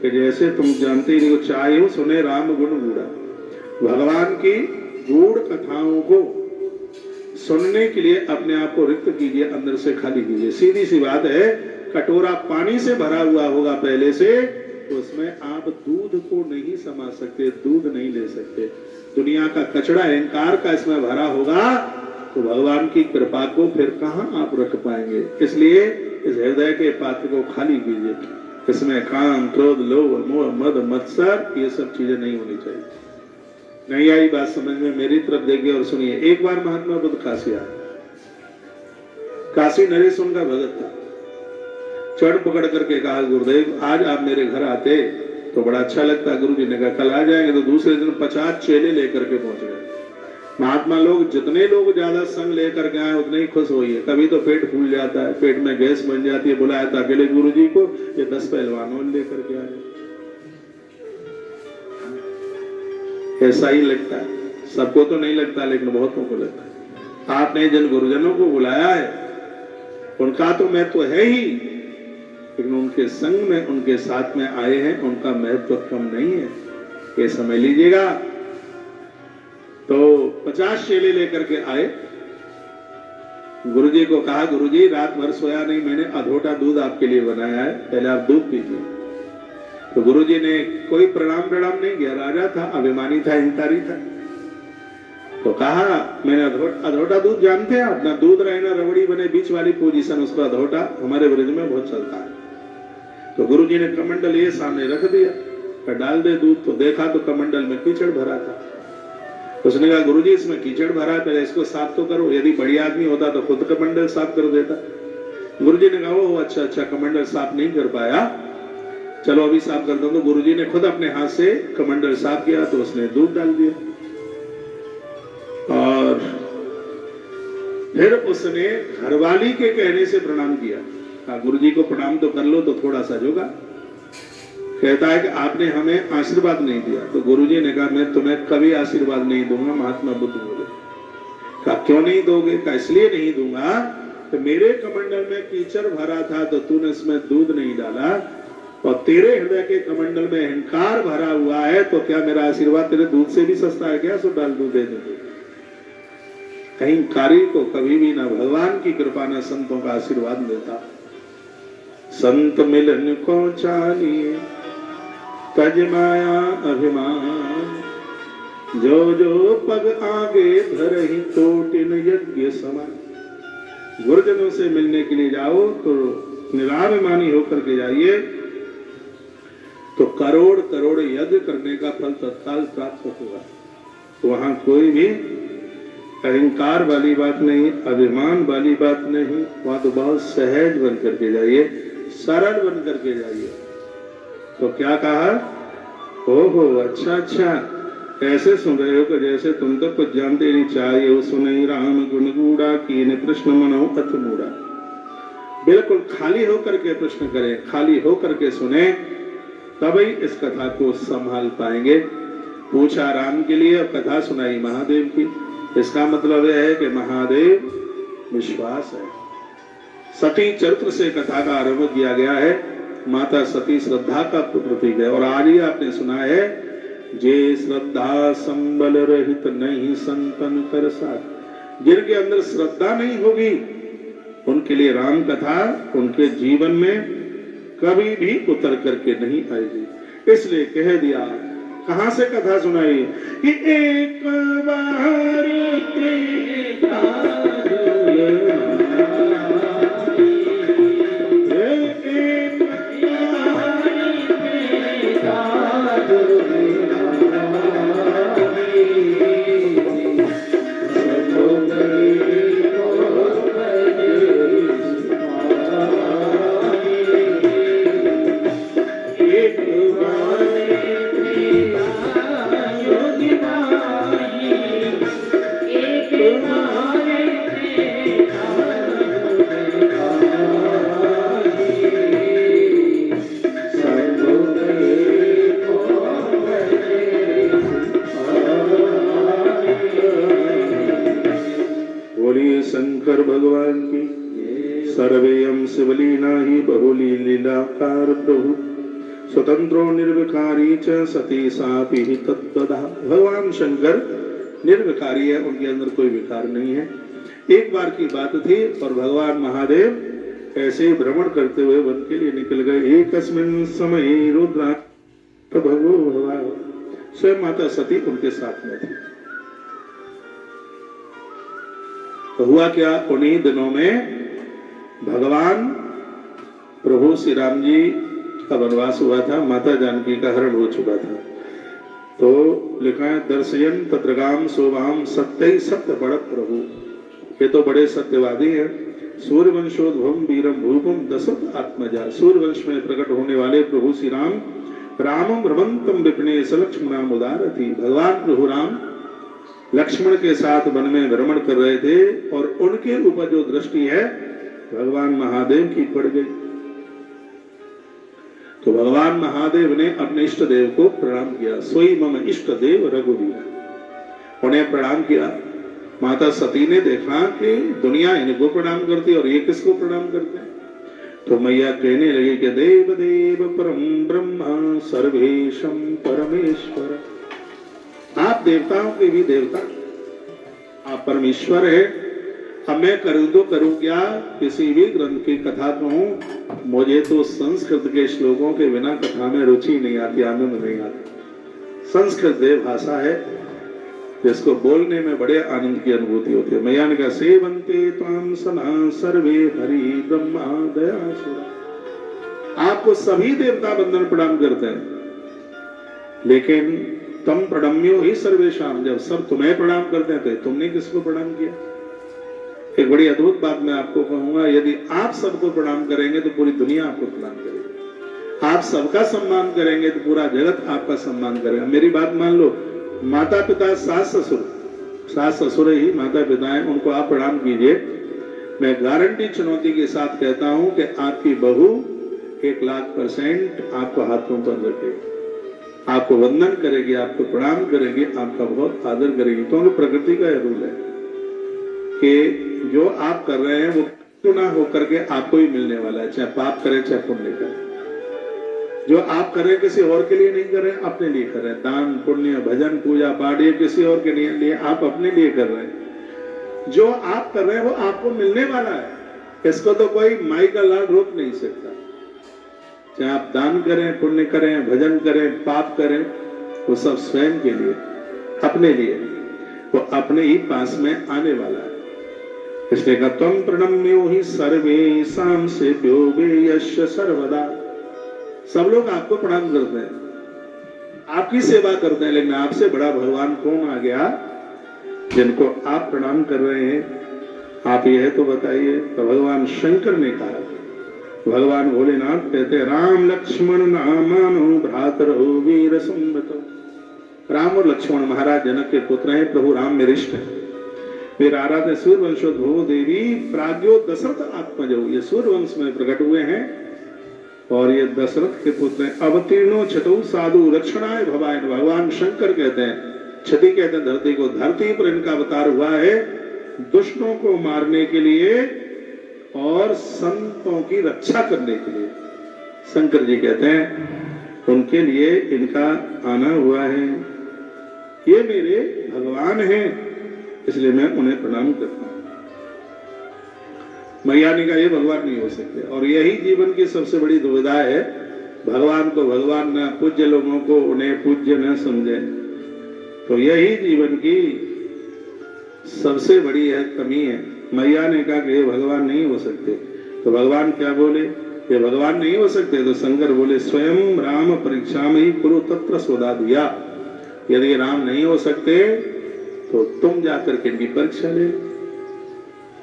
S1: कि जैसे तुम जानते ही नहीं हो। चाहे हो सुने राम गुण गूढ़ा, भगवान की गूढ़ कथाओं को सुनने के लिए अपने आप को रिक्त कीजिए, अंदर से खाली कीजिए। सीधी सी बात है, कटोरा पानी से भरा हुआ होगा पहले से, तो उसमें आप दूध को नहीं समा सकते, दूध नहीं ले सकते। दुनिया का कचड़ा अहंकार का इसमें भरा होगा तो भगवान की कृपा को फिर कहां आप रख पाएंगे। इसलिए इस हृदय के पात्र को खाली कीजिए। इसमें काम, क्रोध, लोभ, मोह, मद, मत्सर, ये सब चीजें नहीं होनी चाहिए। नहीं आई बात समझ में, मेरी तरफ देखिए और सुनिए। एक बार महात्मा बुद्ध काशी आए। काशी नरेश उनका भगत था। चढ़ पकड़ करके कहा, गुरुदेव आज आप मेरे घर आते तो बड़ा अच्छा लगता। गुरु जी ने कहा कल आ जाएंगे। तो दूसरे दिन 50 चेले लेकर के पहुंच गए। महात्मा लोग जितने लोग ज्यादा संग लेकर के आए उतने ही खुश होइए। कभी तो पेट फूल जाता है, पेट में गैस बन जाती है। बुलाया था अकेले गुरु जी को, ये 10 पहलवानों लेकर के आए। ऐसा ही लगता है, सबको तो नहीं लगता लेकिन बहुतों को लगता है। आपने जिन गुरुजनों को बुलाया है उनका तो महत्व है ही, लेकिन उनके संग में, उनके साथ में आए हैं, उनका महत्व कम नहीं है, ये समझ लीजिएगा। तो 50 चेले लेकर के आए। गुरुजी को कहा, गुरुजी रात भर सोया नहीं, मैंने अधोटा दूध आपके लिए बनाया है, पहले आप दूध पीजिए। तो गुरुजी ने कोई प्रणाम नहीं किया। राजा था, अभिमानी था, अहंकारी था। तो कहा मैंने अधोटा दूध जानते हैं आप ना, दूध रहे ना रबड़ी बने, बीच वाली पोजीशन, उसको अधोटा हमारे ब्रज में बहुत चलता है। तो गुरुजी ने कमंडल ये सामने रख दिया, डाल दे दूध। तो देखा तो कमंडल में कीचड़ भरा था। उसने कहा गुरुजी इसमें कीचड़ भरा है, पहले इसको साफ तो करो। यदि बढ़िया आदमी होता तो खुद कमंडल साफ कर देता। गुरुजी ने कहा वो अच्छा कमंडल साफ नहीं कर पाया, चलो अभी साफ कर दो। तो गुरुजी ने खुद अपने हाथ से कमंडल साफ किया, तो उसने दूध डाल दिया। और फिर उसने घरवाली के कहने से प्रणाम किया। कहा गुरुजी को प्रणाम तो कर लो, तो थोड़ा सा जोगा। कहता है कि आपने हमें आशीर्वाद नहीं दिया। तो गुरुजी ने कहा मैं तुम्हें कभी आशीर्वाद नहीं दूंगा। महात्मा बुद्ध बोले। कहा क्यों नहीं दोगे? कहा इसलिए नहीं दूंगा कि मेरे कमंडल में कीचड़ भरा था तो तूने इसमें दूध नहीं डाला, और तेरे हृदय के कमंडल में अहंकार भरा हुआ है, तो क्या मेरा आशीर्वाद तेरे दूध से भी सस्ता है क्या? सो डाल दूध दे दे। अहंकारी को कभी भी ना भगवान की कृपा ना संतों का आशीर्वाद देता। संत मिलन को जानिए तज माया अभिमान, जो जो पग आगे धरहि तोटिन यज्ञ समान। गुरुजनों से मिलने के लिए जाओ तो निराभिमानी होकर के जाइए, तो करोड़ करोड़ यज्ञ करने का फल तत्काल प्राप्त होगा। वहां कोई भी अहंकार वाली बात नहीं, अभिमान वाली बात नहीं। वहां तो बहुत सहज बन करके जाइए, सरल बन करके जाइए। तो क्या कहा? हो अच्छा ऐसे सुन रहे हो कि जैसे तुम तो कुछ जानते नहीं। चाहिए सुने राम गुण गूढ़ा, कीन प्रश्न मनो अथ मूढ़ा। बिल्कुल खाली होकर के प्रश्न करें, खाली होकर के सुने, तभी इस कथा को संभाल पाएंगे। पूछा राम के लिए, कथा सुनाई महादेव की। इसका मतलब यह है कि महादेव विश्वास है। सती चरित्र से कथा का आरंभ किया गया है। माता सती श्रद्धा का प्रतीक है। और आज ही आपने सुना है, जे श्रद्धा संबल रहित नहीं संतन कर साथ। जिनके अंदर श्रद्धा नहीं होगी उनके लिए राम कथा उनके जीवन में कभी भी उतर करके नहीं आएगी। इसलिए कह दिया, कहां से कथा सुनाई कि एक बार बहुली लीलाकार प्रभु स्वतंत्रो निर्विकारी च सती सापि तत्त्वतः। भगवान शंकर निर्विकारी है, उनके अंदर कोई विकार नहीं है। एक बार की बात थी और भगवान महादेव ऐसे ही भ्रमण करते हुए वन के लिए निकल गए। एकस्मिन् समये रुद्रा भगवो भगवान, स्वयं माता सती उनके साथ में थी। तो हुआ क्या, उन्हीं दिनों में भगवान प्रभु श्री राम जी का वनवास हुआ था, माता जानकी का हरण हो चुका था। तो लिखा है दर्शयन तत्रगाम शोभाम सत्य सत्य बड़क प्रभु, ये तो बड़े सत्यवादी हैं। सूर्यवंशोद्भवम वीरम भूपम दशरथ आत्मजा, सूर्यवंश में प्रकट होने वाले प्रभु श्री राम रामम रमंतम विपिने सलक्ष्मणाम उदारथी। भगवान प्रभु राम लक्ष्मण के साथ वन में भ्रमण कर रहे थे और उनके ऊपर जो दृष्टि है भगवान महादेव की पड़ गई। तो भगवान महादेव ने अपने इष्ट देव को प्रणाम किया। सोई मम इष्ट देव रघुवीर, उन्हें प्रणाम किया। माता सती ने देखा कि दुनिया इनको प्रणाम करती और ये किसको प्रणाम करते हैं। तो मैया कहने लगी कि देव देव परम ब्रह्मा सर्वेशम परमेश्वर, आप देवताओं के भी देवता, आप परमेश्वर है। अब मैं करूं तो करूं क्या, किसी भी ग्रंथ की कथा कहूं, मुझे तो संस्कृत के श्लोकों के बिना कथा में रुचि नहीं आती, आनंद नहीं आता। संस्कृत देव भाषा है जिसको बोलने में बड़े आनंद की अनुभूति होती है। मैया ने कहा सेवंते त्वां सना सर्वे हरि ब्रह्मा दयासुरा, आपको सभी देवता बंदन प्रणाम करते हैं, लेकिन तम प्रणम्यो ही सर्वेशाम, जब सब तुम्हें प्रणाम करते हैं तो तुमने किसको प्रणाम किया। एक बड़ी अद्भुत बात मैं आपको कहूंगा, यदि आप सबको प्रणाम करेंगे तो पूरी दुनिया आपको प्रणाम करेगी। आप सबका सम्मान करेंगे तो पूरा जगत आपका सम्मान करेगा। मेरी बात मान लो, माता पिता सास ससुर ही माता पिता हैं, उनको आप प्रणाम कीजिए। मैं गारंटी चुनौती के साथ कहता हूं कि आपकी बहू 1,00,000% आपको हाथों पर रखेगी, आपको वंदन करेगी, आपको प्रणाम करेगी, आपका बहुत आदर करेगी। क्योंकि प्रकृति का यह रूल है कि जो आप कर रहे हैं वो गुनाह होकर के आपको ही मिलने वाला है, चाहे पाप करें चाहे पुण्य करें। जो आप करें किसी और के लिए नहीं करें, अपने लिए करें। दान पुण्य भजन पूजा पाठ ये किसी और के लिए, आप अपने लिए कर रहे हैं। जो आप कर रहे हैं वो आपको मिलने वाला है, इसको तो कोई माई का लाड रोक नहीं सकता। चाहे आप दान करें पुण्य करें भजन करें पाप करें, वो सब स्वयं के लिए अपने लिए, वो अपने ही पास में आने वाला है। इसलिए कहा त्वं प्रणम्यो ही सर्वेषां सेव्यो वेयस्य सर्वदा, सब लोग आपको प्रणाम करते हैं, आपकी सेवा करते हैं, लेकिन आपसे बड़ा भगवान कौन आ गया जिनको आप प्रणाम कर रहे हैं। आप यह तो बताइए। तो भगवान शंकर ने कहा, भगवान भोलेनाथ कहते राम लक्ष्मण नामानो भ्रातरो वीर संवतो, राम और लक्ष्मण महाराज जनक के पुत्र हैं, प्रभु राम मेरे इष्ट हैं। फिर आराध्य सूर्यवंशोद्भव देवी प्राज्ञो दशरथ आत्मजो, ये सूर्यवंश में प्रकट हुए हैं और ये दशरथ के पुत्र हैं। अवतीर्णो छठो साधु रक्षणाय भवाय, भगवान शंकर कहते हैं, छठी कहते हैं धरती को, धरती पर इनका अवतार हुआ है दुष्टों को मारने के लिए और संतों की रक्षा करने के लिए। शंकर जी कहते हैं उनके लिए इनका आना हुआ है, ये मेरे भगवान हैं, इसलिए मैं उन्हें प्रणाम करता हूं। मैया ने कहा ये भगवान नहीं हो सकते, और यही जीवन की सबसे बड़ी दुविधा है, भगवान को भगवान न, पूज्य लोगों को उन्हें पूज्य न समझे। तो यही जीवन की सबसे बड़ी है कमी है। मैया ने कहा कि ये भगवान नहीं हो सकते। तो भगवान क्या बोले, ये भगवान नहीं हो सकते। तो शंकर बोले स्वयं राम परीक्षा में ही कुरु तत्र स्वदा दिया, यदि राम नहीं हो सकते तो तुम जाकर के इनकी परीक्षा ले,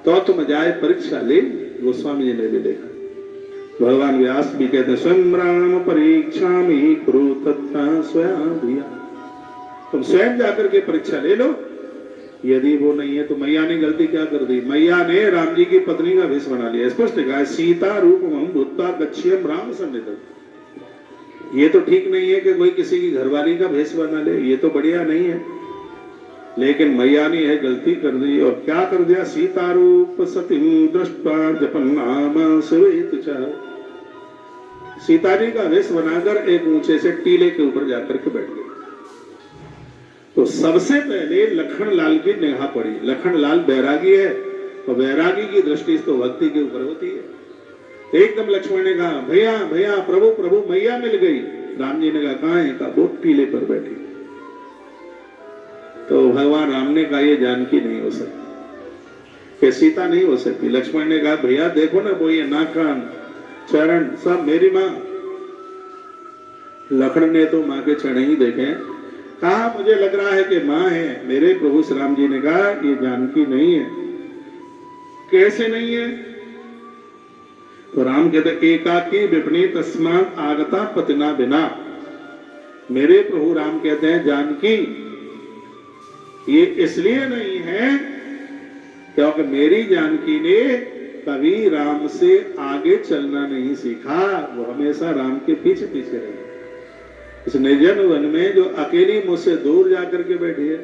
S1: तो तुम जाए परीक्षा ले। गोस्वामी जी ने भी देखा। भगवान व्यास भी कहते हैं स्वयं राम परीक्षा में कुरु तत्र स्वयं दिया, तुम स्वयं जाकर के परीक्षा ले लो। यदि वो नहीं है तो मैया ने गलती क्या कर दी, मैया ने राम जी की पत्नी का भेष बना लिया। स्पष्ट कहा सीता रूपम भूत्वा गच्छेम राम सन्निधि। ये तो ठीक नहीं है कि कोई किसी की घरवाली का भेष बना ले, ये तो बढ़िया नहीं है। लेकिन मैया ने यह गलती कर दी और क्या कर दिया, सीता रूप सतीं दृष्ट्वा जपन्नाम सेवयेत च, सीता जी का वेश बनाकर एक ऊंचे से टीले के ऊपर जाकर के बैठ गए। तो सबसे पहले लखन लाल की निगाह पड़ी। लखन लाल बैरागी है और बैरागी की दृष्टि तो भक्ति के ऊपर होती है। एकदम लक्ष्मण ने कहा, भैया भैया, प्रभु प्रभु, मैया मिल गई। राम जी ने कहा, कहां है? कहा, वो टीले पर बैठी। तो भगवान राम ने कहा, ये जानकी नहीं हो सकती, ये सीता नहीं हो सकती। लक्ष्मण ने कहा, भैया देखो ना, वो ये नाक कान चरण सब मेरी माँ। लखन ने तो माँ के चरण ही देखे। कहा, मुझे लग रहा है कि माँ है। मेरे प्रभु श्री राम जी ने कहा, ये जानकी नहीं है। कैसे नहीं है? तो राम कहते, एकाकी विपणी तस्मात् आगता पतिना बिना। मेरे प्रभु राम कहते हैं, जानकी ये इसलिए नहीं है क्योंकि मेरी जानकी ने कभी राम से आगे चलना नहीं सीखा, वो हमेशा राम के पीछे पीछे रही। इस निर्जन वन में जो अकेली मुझसे दूर जाकर के बैठी है,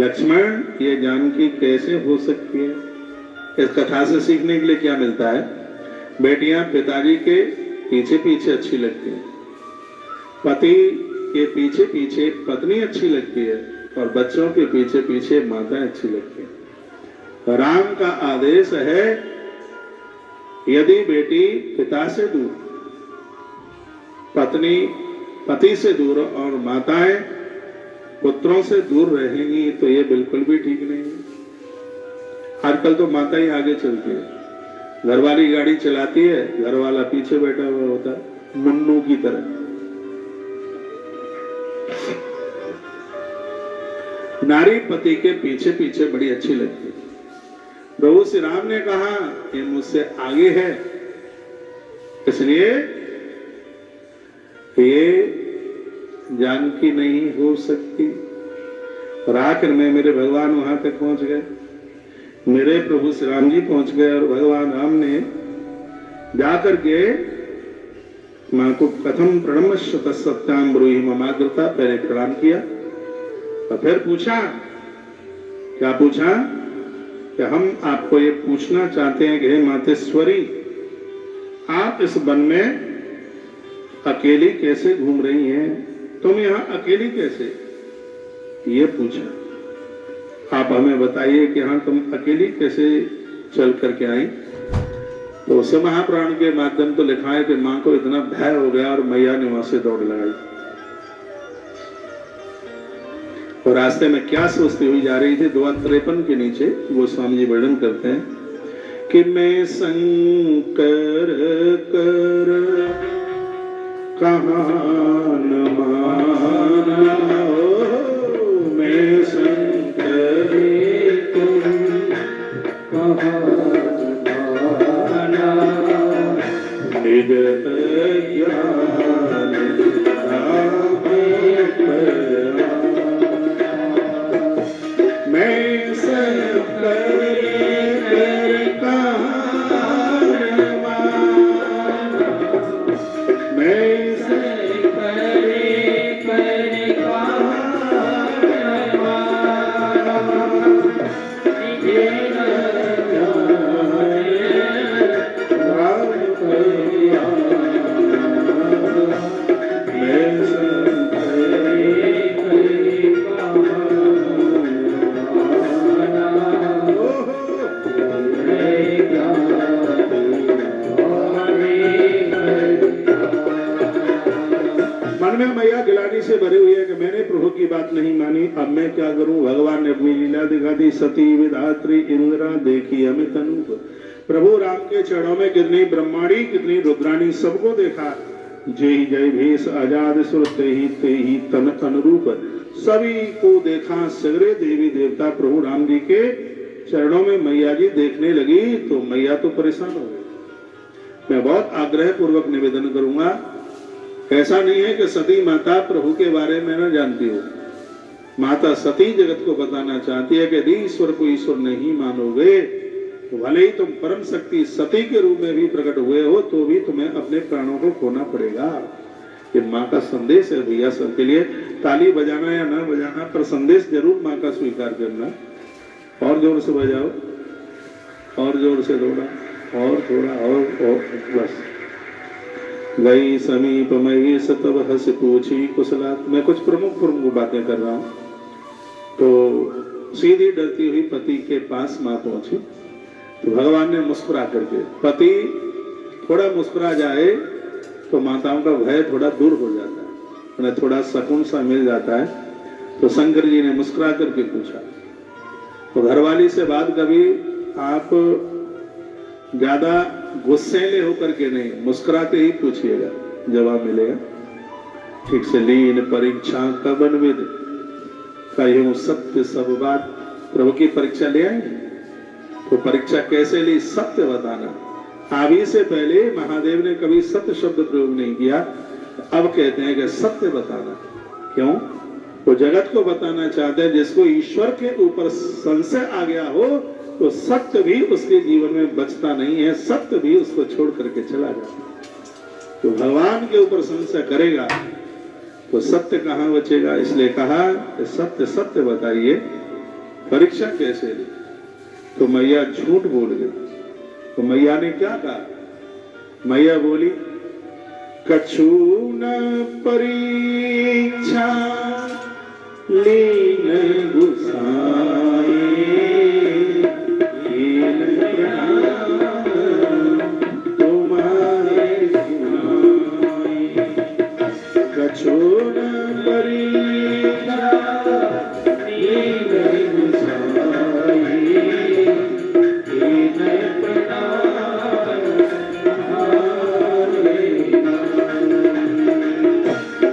S1: लक्ष्मण, ये जानकी कैसे हो सकती है? इस कथा से सीखने के लिए क्या मिलता है? बेटियां पिताजी के पीछे पीछे अच्छी लगती हैं, पति के पीछे पीछे पत्नी अच्छी लगती है, और बच्चों के पीछे पीछे माताएं अच्छी लगती हैं। राम का आदेश है, यदि बेटी पिता से दूर, पत्नी पति से दूर और माताएं पुत्रों से दूर रहेंगी तो ये बिल्कुल भी ठीक नहीं है। आजकल तो माता ही आगे चलती है, घरवाली गाड़ी चलाती है, घरवाला पीछे बैठा हुआ होता है मुन्नू की तरह। नारी पति के पीछे पीछे बड़ी अच्छी लगती है। प्रभु श्री राम ने कहा, ये मुझसे आगे है, इसलिए ये जानकी नहीं हो सकती। और आखिर में मेरे भगवान वहां तक पहुंच गए, मेरे प्रभु श्री राम जी पहुंच गए, और भगवान राम ने जाकर के मां को कथम प्रणम सत्याम ब्रूहि ममाग्रता, पहले प्रणाम किया और फिर पूछा। क्या पूछा? कि हम आपको ये पूछना चाहते हैं कि हे मातेश्वरी, आप इस वन में अकेली कैसे घूम रही हैं? तुम यहाँ अकेली कैसे? ये पूछा। आप हमें बताइए कि हाँ, तुम अकेली कैसे चल करके आई? तो उसे महापुराण के माध्यम तो लिखा है कि मां को इतना भय हो गया और मैया ने वहां से दौड़ लगाई। और रास्ते में क्या सोचती हुई जा रही थी? 253 के नीचे वो स्वामी जी वर्णन करते हैं कि मैं शंकर कर कहाँ न माना, मैं शंकर तुम कहाँ माना, निज ज्ञान मैं शंकर कर कहाँ न माना, मैं मैया गिलानी से भरी हुई है कि मैंने प्रभु की बात नहीं मानी, अब मैं क्या करूं? भगवान ने अपनी लीला दिखा दी। सती विधात्री इंद्रा देखी अमित अनूप। प्रभु राम के चरणों में कितनी ब्रह्माणी, कितनी रुद्राणी, सबको देखा। जय जय भेष आजाद सुर ते ही तन अनुरूप, सभी को देखा। सगरे देवी देवता प्रभु राम जी के चरणों में मैया जी देखने लगी तो मैया तो परेशान हो गई। मैं बहुत आग्रह पूर्वक निवेदन करूंगा, ऐसा नहीं है कि सती माता प्रभु के बारे में न जानती हो। माता सती जगत को बताना चाहती है कि यदि ईश्वर को ईश्वर नहीं मानोगे तो भले ही तुम परम शक्ति सती के रूप में भी प्रकट हुए हो तो भी तुम्हें अपने प्राणों को खोना पड़ेगा। ये माँ का संदेश है भैया सबके लिए। ताली बजाना या ना बजाना, पर संदेश जरूर माँ का स्वीकार करना। और जोर से बजाओ, और जोर से थोड़ा, और थोड़ा, और बस। गई समीप मई सतव हस पूछी कुशलात। मैं कुछ प्रमुख बातें कर रहा हूं। तो सीधी डरती हुई पति के पास मां पहुंची तो भगवान ने मुस्कुरा करके, पति थोड़ा मुस्कुरा जाए तो माताओं का भय थोड़ा दूर हो जाता है, उन्हें थोड़ा सुकून सा मिल जाता है। तो शंकर जी ने मुस्कुरा करके पूछा। तो घरवाली से बात कभी आप ज्यादा गुस्सैले होकर के नहीं, मुस्कुराते ही पूछिएगा, जवाब मिलेगा। ठीक से लीन परीक्षा कबन विद, कहूं सत्य सब बात। प्रभु की परीक्षा ले आए तो परीक्षा कैसे ली, सत्य बताना। आदि से पहले महादेव ने कभी सत्य शब्द प्रयोग नहीं किया, अब कहते हैं कि सत्य बताना। क्यों? वो जगत को बताना चाहते हैं, जिसको ईश्वर के ऊपर संशय आ गया हो तो सत्य भी उसके जीवन में बचता नहीं है, सत्य भी उसको छोड़ करके चला जाता है। तो भगवान के ऊपर संशय करेगा तो सत्य कहां बचेगा। इसलिए कहा कि सत्य सत्य बताइए, परीक्षा कैसे ली। तो मैया झूठ बोल गई। तो मैया ने क्या कहा, मैया बोली, कछु न परीक्षा लीन गुसाई, लीन प्रणाम तुम्हारे सुनाई। कछु न परीक्षा लीन गुसाई, लीन प्रणाम तुम्हारे।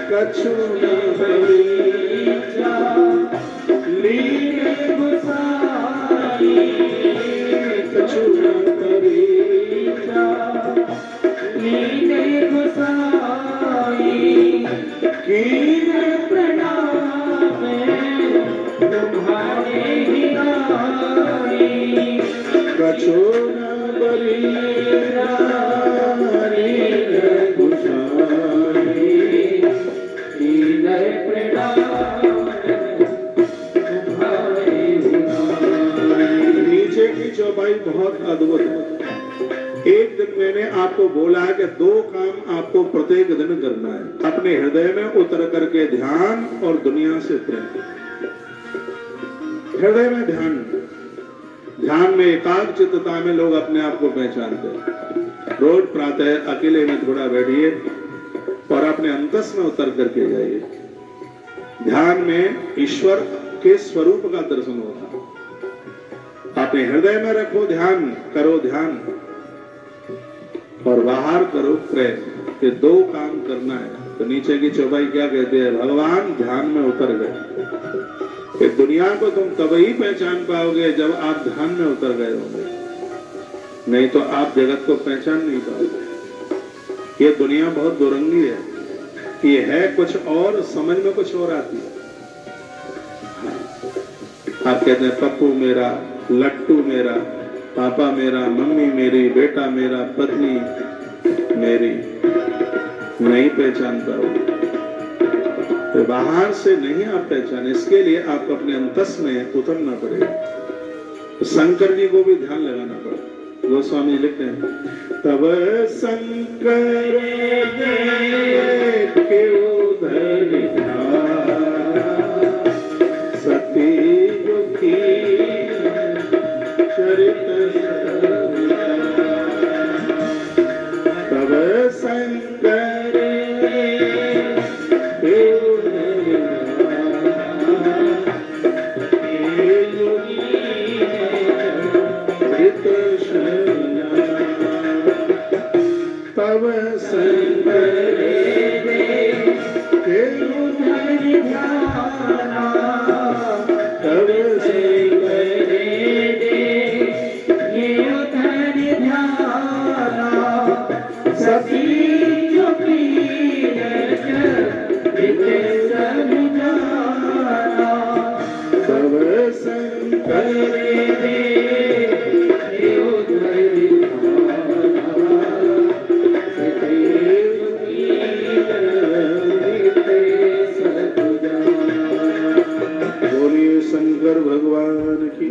S1: कछु न परीक्षा लीन गुसाई, कछु न परीक्षा लीन गुसाई, कीन प्रणाम तुम्हारे ही आई। कछु न परीक्षा लीन गुसाई, कीन प्रणाम तुम्हारे ही आई। नीचे की चौपाई बहुत अद्भुत है। एक दिन मैंने आपको बोला है कि 2 काम आपको प्रत्येक दिन करना है, अपने हृदय में उतर करके ध्यान और दुनिया से प्रेम। हृदय में ध्यान, ध्यान में एकाग्रचित्तता में लोग अपने आप को पहचानते हैं। रोज प्रातः अकेले में थोड़ा बैठिए और अपने अंतस में उतर करके जाइए। ध्यान में ईश्वर के स्वरूप का दर्शन होता है। अपने हृदय में रखो ध्यान, करो ध्यान और बाहर करो प्रेम। ये 2 काम करना है। तो नीचे की चौपाई क्या कहते हैं, भगवान ध्यान में उतर गए। कि दुनिया को तुम तभी पहचान पाओगे जब आप ध्यान में उतर गए होंगे, नहीं तो आप जगत को पहचान नहीं पाओगे। ये दुनिया बहुत दुरंगी है, ये है कुछ और, समझ में कुछ और आती है। आप कहते हैं पप्पू मेरा, लट्टू मेरा, पापा मेरा, मम्मी मेरी, बेटा मेरा, पत्नी मेरी, नहीं पहचान पाओगे। तो बाहर से नहीं आप पहचाने, इसके लिए आपको अपने अंतस में उतरना पड़ेगा। तो शंकर जी को भी ध्यान लगाना पड़ेगा। गोस्वामी लिखते हैं, तब शंकर के उधर सती युक्ति चरित, तब शंकर के तब शंकर के उधर ध्याना, तब शंकर के उधर ध्याना, सती जो सब जाना, तब शंकर के उधर शंकर भगवान की।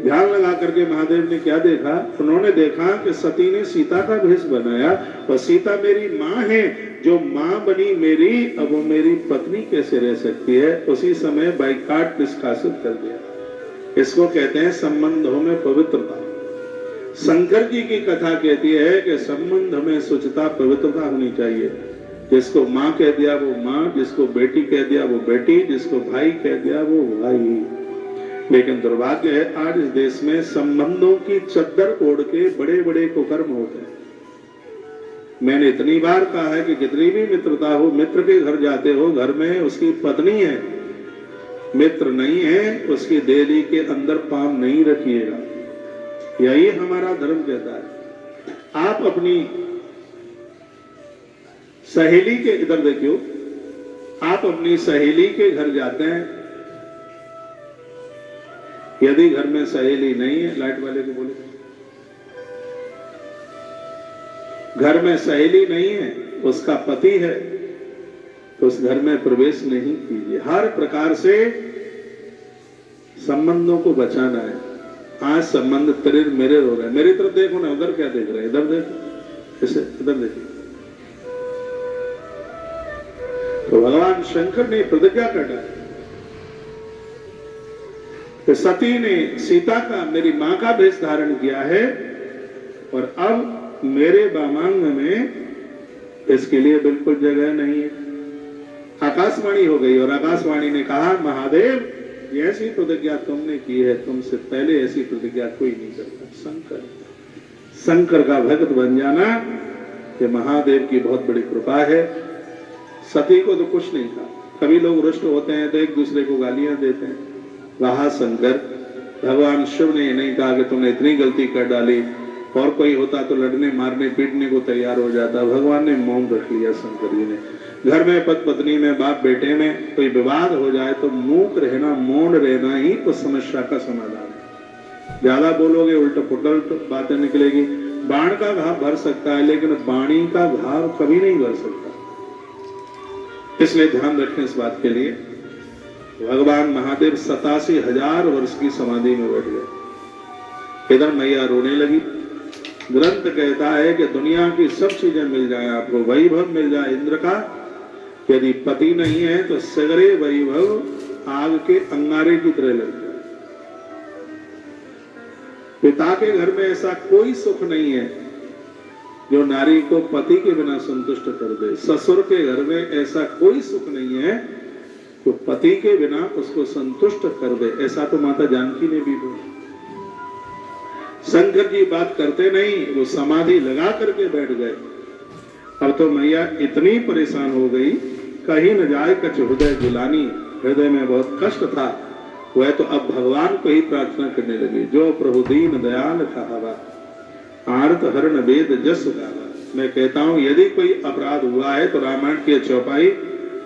S1: ध्यान लगा कर जाकर के महादेव ने क्या देखा, उन्होंने देखा कि सती ने सीता का भेष बनाया और सीता मेरी माँ है, जो माँ बनी मेरी, अब वो मेरी पत्नी कैसे रह सकती है। उसी समय बाइकाट निष्कासित कर दिया। इसको कहते हैं संबंधों में पवित्रता। शंकर जी की कथा कहती है कि संबंध में शुचिता पवित्रता होनी चाहिए। जिसको माँ कह दिया वो माँ, जिसको बेटी कह दिया वो बेटी, जिसको भाई कह दिया वो भाई। लेकिन दुर्भाग्य है आज इस देश में संबंधों की चद्दर ओढ़ के बड़े बड़े कुकर्म होते हैं। मैंने इतनी बार कहा है कि कितनी भी मित्रता हो, मित्र के घर जाते हो, घर में उसकी पत्नी है, मित्र नहीं है, उसकी देहली के अंदर पांव नहीं रखिएगा। यही हमारा धर्म कहता है। आप अपनी सहेली के, इधर देखियो, आप अपनी सहेली के घर जाते हैं, यदि घर में सहेली नहीं है, लाइट वाले को बोले, घर में सहेली नहीं है, उसका पति है, तो उस घर में प्रवेश नहीं कीजिए। हर प्रकार से संबंधों को बचाना है। आज संबंध तेरे मेरे हो रहे हैं। मेरी तरफ देखो ना, उधर क्या देख रहे हैं, इधर देखो, इसे इधर देखो। तो भगवान शंकर ने प्रतिज्ञा कर डाली कि सती ने सीता का, मेरी मां का भेष धारण किया है और अब मेरे वामांग में इसके लिए बिल्कुल जगह नहीं है। आकाशवाणी हो गई और आकाशवाणी ने कहा, महादेव ये ऐसी प्रतिज्ञा तुमने की है, तुमसे पहले ऐसी प्रतिज्ञा कोई नहीं करता। शंकर का भक्त बन जाना ये महादेव की बहुत बड़ी कृपा है। सती को तो कुछ नहीं था। कभी लोग रुष्ट होते हैं तो एक दूसरे को गालियां देते हैं। वहा शंकर, भगवान शिव ने नहीं कहा कि तुमने इतनी गलती कर डाली, और कोई होता तो लड़ने मारने पीटने को तैयार हो जाता। भगवान ने मौन रख लिया। शंकर जी ने, घर में पति पत्नी में, बाप बेटे में कोई विवाद हो जाए तो मूक रहना, मौन रहना ही उस समस्या का समाधान है। ज्यादा बोलोगे उल्टा पुल्टा बातें निकलेगी। बाण का घाव भर सकता है लेकिन वाणी का घाव कभी नहीं भर सकता। इसलिए ध्यान रखें इस बात के लिए। भगवान महादेव 87,000 वर्ष की समाधि में बैठ गए। इधर मैया रोने लगी। ग्रंथ कहता है कि दुनिया की सब चीजें मिल जाए आपको, वैभव मिल जाए इंद्र का, यदि पति नहीं है तो सगरे वैभव आग के अंगारे की तरह लग जाए। पिता के घर में ऐसा कोई सुख नहीं है जो नारी को पति के बिना संतुष्ट कर दे। ससुर के घर में ऐसा कोई सुख नहीं है जो पति के बिना उसको संतुष्ट कर दे। ऐसा तो माता जानकी ने भी बोला। शंकर जी बात करते नहीं, वो समाधि लगा करके बैठ गए। अब तो मैया इतनी परेशान हो गई, कहीं न जाए कछ हृदय जुलानी, हृदय में बहुत कष्ट था। वह तो अब भगवान को ही प्रार्थना करने लगी, जो प्रभु दीन दयाल कहावा, आर्त हरण वेद जस गावा। मैं कहता हूं यदि कोई अपराध हुआ है तो रामायण की चौपाई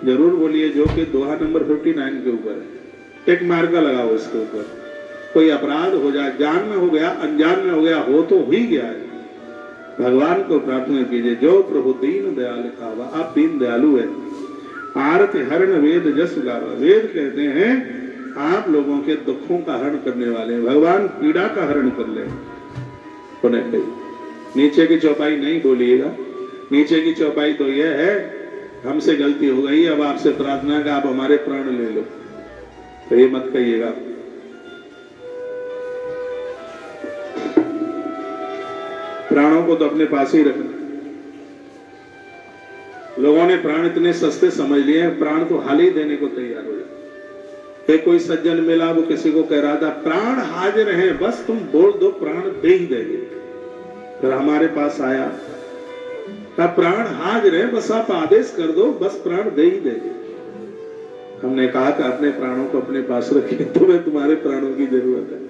S1: जरूर बोलिए, जो कि दोहा नंबर 59 के ऊपर है। एक मार्का लगाओ इसके ऊपर। कोई अपराध हो जाए, जान में हो गया, अनजान में हो गया, हो तो ही गया है, भगवान को प्रार्थना कीजिए, जो प्रभु दीन दयाल कहावा। आप दीन दयालु है। आरत हरण वेद जस गावा। वेद कहते हैं आप लोगों के दुखों का हरण करने वाले हैं। भगवान पीड़ा का हरण कर ले। नीचे की चौपाई नहीं बोलिएगा। नीचे की चौपाई तो यह है, हमसे गलती हो गई, अब आपसे प्रार्थना का आप हमारे प्राण ले लो, तो ये मत कहिएगा। प्राणों को तो अपने पास ही रखना। लोगों ने प्राण इतने सस्ते समझ लिए, प्राण तो हाल ही देने को तैयार हो जाए। कोई सज्जन मिला, वो किसी को कह रहा था प्राण हाजिर हैं, बस तुम बोल दो प्राण दे ही देंगे। फिर हमारे पास आया, कहा प्राण हाजिर है, बस आप आदेश कर दो, बस प्राण दे ही देंगे। हमने कहा कि अपने प्राणों को अपने पास रखिए, तुम्हें तुम्हारे प्राणों की जरूरत है।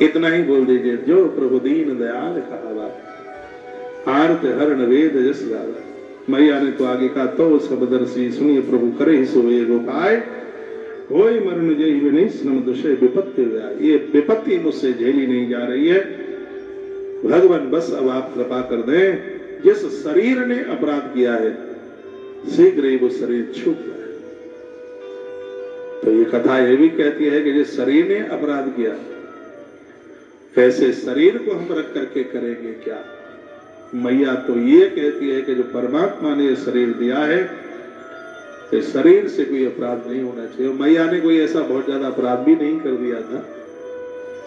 S1: इतना ही बोल दीजिए, जो प्रभु दीन दयाल कहावा, आर्त हरण वेद जस गावा। मैया ने तो आगे कहा, तो सबदर्शी सुनिए प्रभु करे ही सोए गोपाय, होय मरण जय विनय श्रम दुषय विपत्ति व्याय। ये विपत्ति मुझसे झेली नहीं जा रही है। भगवान बस अब आप कृपा कर दें, जिस शरीर ने अपराध किया है शीघ्र ही वो शरीर छूट जाए। तो ये कथा ये भी कहती है कि जिस शरीर ने अपराध किया कैसे शरीर को हम रख करके करेंगे क्या? मैया तो ये कहती है कि जो परमात्मा ने शरीर दिया है, तो शरीर से कोई अपराध नहीं होना चाहिए। मैया ने कोई ऐसा बहुत ज्यादा अपराध भी नहीं कर दिया था,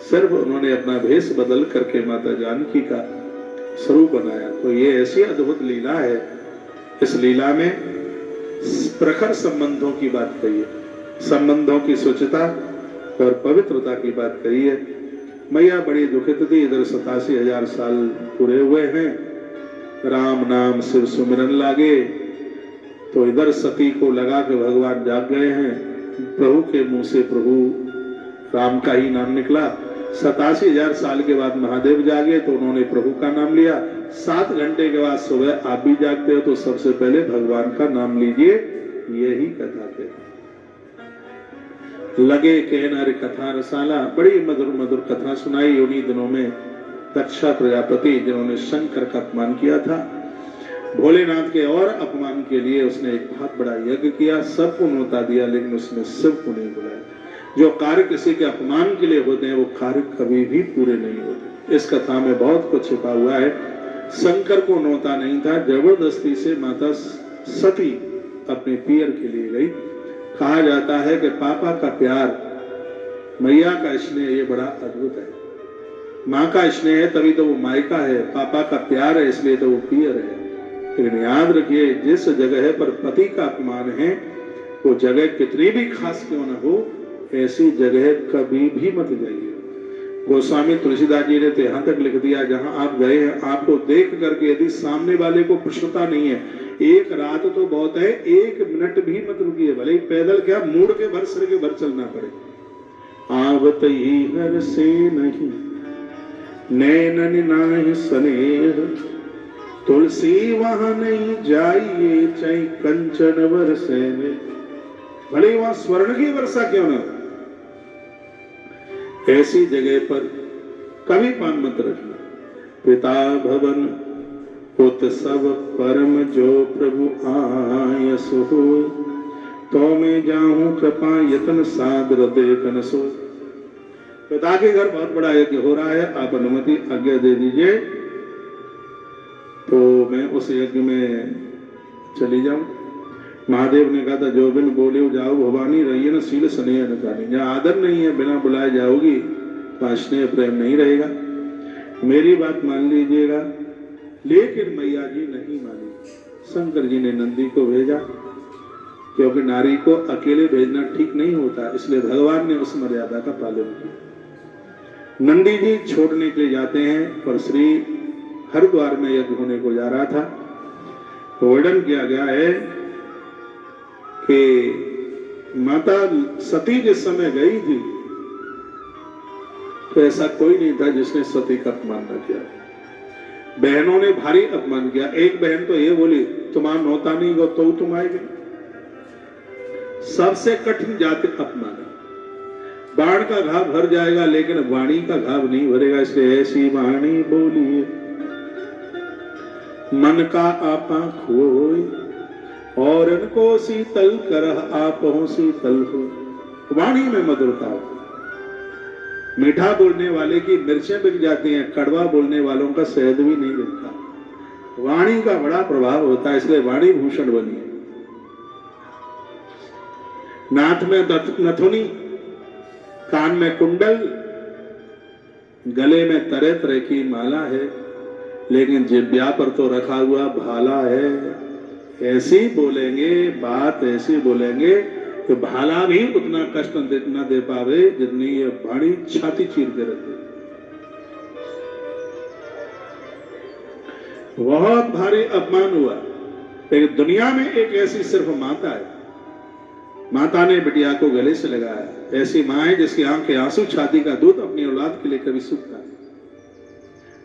S1: सिर्फ उन्होंने अपना भेष बदल करके माता जानकी का स्वरूप बनाया। तो ये ऐसी अद्भुत लीला है। इस लीला में प्रखर संबंधों की बात कही है, संबंधों की स्वच्छता और पवित्रता की बात कही है। मैया बड़ी दुखित थी। इधर 87,000 साल पूरे हुए हैं, राम नाम शिव सुमिरन लागे, तो इधर सती को लगा के भगवान जाग गए हैं। प्रभु के मुंह से प्रभु राम का ही नाम निकला। 87,000 साल के बाद महादेव जागे तो उन्होंने प्रभु का नाम लिया। 7 घंटे के बाद सुबह आप भी जागते हो तो सबसे पहले भगवान का नाम लीजिए, यही कथा थे। लगे कहन हरि कथा रसाला, बड़ी मधुर मधुर कथा सुनाई। उन्हीं दिनों में दक्षा प्रजापति, जिन्होंने शंकर का अपमान किया था, भोलेनाथ के और अपमान के लिए उसने एक बहुत बड़ा यज्ञ किया, सबको न्योता दिया, लेकिन उसने शिव को नहीं बुलाया। जो कार्य किसी के अपमान के लिए होते हैं वो कार्य कभी भी पूरे नहीं होते। इस कथा में बहुत कुछ छिपा हुआ है। शंकर को न्योता नहीं था, जबरदस्ती से माता सती अपने पियर के लिए गई। कहा जाता है कि पापा का प्यार, मैया का स्नेह ये बड़ा अद्भुत है। माँ का स्नेह है तभी तो वो मायका है, पापा का प्यार है इसलिए तो वो पियर है। लेकिन याद रखिए, जिस जगह पर पति का अपमान है वो जगह कितनी भी खास क्यों न हो, ऐसी जगह कभी भी मत जाइए। गोस्वामी तुलसीदास जी ने तो यहाँ तक लिख दिया, जहां आप गए हैं आपको देख करके यदि सामने वाले को प्रसन्नता नहीं है, एक रात तो बहुत है, 1 मिनट भी मत रुकिए, भले ही पैदल क्या मुड़ के भर सर के भर चलना पड़े। आवत ही हर से नहीं नैनन नाहि स्नेह, तुलसी वहां नहीं जाइए चाहे कंचन बरसे में, भले ही वहां स्वर्ण की वर्षा क्यों न, ऐसी जगह पर कभी पान मत रखना। पिता भवन पुत सब परम, जो प्रभु आयस हो, तो मैं जाऊं कृपा यतन सादर देखन सो। पिता के घर बहुत बड़ा यज्ञ हो रहा है, आप अनुमति आज्ञा दे दीजिए तो मैं उस यज्ञ में चली जाऊं। महादेव ने कहा था, जो बिन बोले जाओ भवानी, रहिए न सील स्नेह न जानी। जहाँ आदर नहीं है, बिना बुलाए जाओगी तो स्नेह प्रेम नहीं रहेगा। मेरी बात मान लीजिएगा। लेकिन मैया जी नहीं मानी। शंकर जी ने नंदी को भेजा, क्योंकक्योंकि नारी को अकेले भेजना ठीक नहीं होता, इसलिए भगवान ने उस मर्यादा का पालन किया। नंदी जी छोड़ने के लिए जाते हैं, पर श्री हरिद्वार में यज्ञ होने को जा रहा था। वर्णन किया गया है कि माता सती जिस समय गई थी तो ऐसा कोई नहीं था जिसने सती का अपमान न किया। बहनों ने भारी अपमान किया। एक बहन तो ये बोली, तुम्हारा नौता नहीं गो तो तुम आएगे। सबसे कठिन जाति अपमान है। बाण का घाव भर जाएगा लेकिन वाणी का घाव नहीं भरेगा, इसलिए ऐसी वाणी बोली मन का आपा खोए और इनको शीतल करह आप हो शीतल हो। वाणी में मधुरता हो। मीठा बोलने वाले की मिर्चें बिक जाती हैं, कड़वा बोलने वालों का शहद भी नहीं बिकता। वाणी का बड़ा प्रभाव होता है, इसलिए वाणी भूषण बनी है। नाथ में नथुनी, कान में कुंडल, गले में तरह तरह की माला है, लेकिन जिब्या पर तो रखा हुआ भाला है। ऐसी बोलेंगे, बात ऐसी बोलेंगे कि भाला भी उतना कष्ट न दे पावे जितनी ये वाणी छाती चीर के रखे। बहुत भारी अपमान हुआ, लेकिन दुनिया में एक ऐसी सिर्फ माता है। माता ने बिटिया को गले से लगाया। ऐसी मां है जिसकी आंख के आंसू, छाती का दूध अपनी औलाद के लिए कभी सूखता है।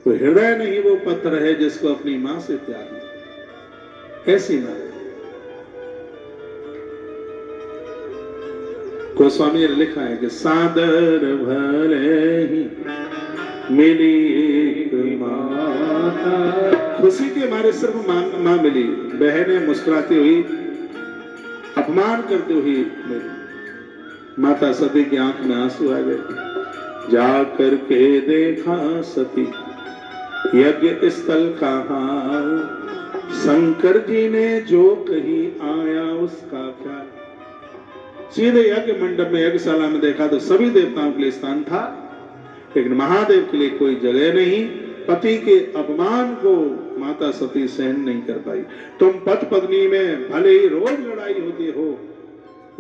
S1: तो हृदय नहीं वो पत्थर है जिसको अपनी मां से प्यार है। ऐसी मां गोस्वामी ने लिखा है कि सादर भले ही मिली एक माता। खुशी के मारे सिर्फ मां मिली। बहनें मुस्कुराती हुई, अपमान करते हुए मिली। माता सती की आंख में आंसू आ गए। जा करके देखा सती यज्ञ स्थल का हाल, शंकर जी ने जो कही आया उसका क्या। सीधे यज्ञ मंडप में यज्ञशाला में देखा तो सभी देवताओं के लिए स्थान था, लेकिन महादेव के लिए कोई जगह नहीं। पति के अपमान को माता सती सहन नहीं कर पाई। तुम पति पत्नी में भले ही रोज लड़ाई होती हो,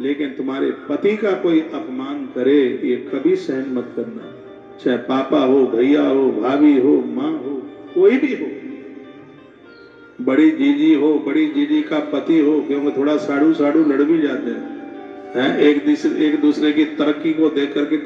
S1: लेकिन तुम्हारे पति का कोई अपमान करे ये कभी सहन मत करना, चाहे पापा हो, भैया हो, भाभी हो, माँ हो, कोई भी हो। बड़ी जीजी हो, बड़ी जीजी का पति हो, क्योंकि थोड़ा साड़ू साड़ू लड़ भी जाते हैं, एक दूसरे की तरक्की को देख करके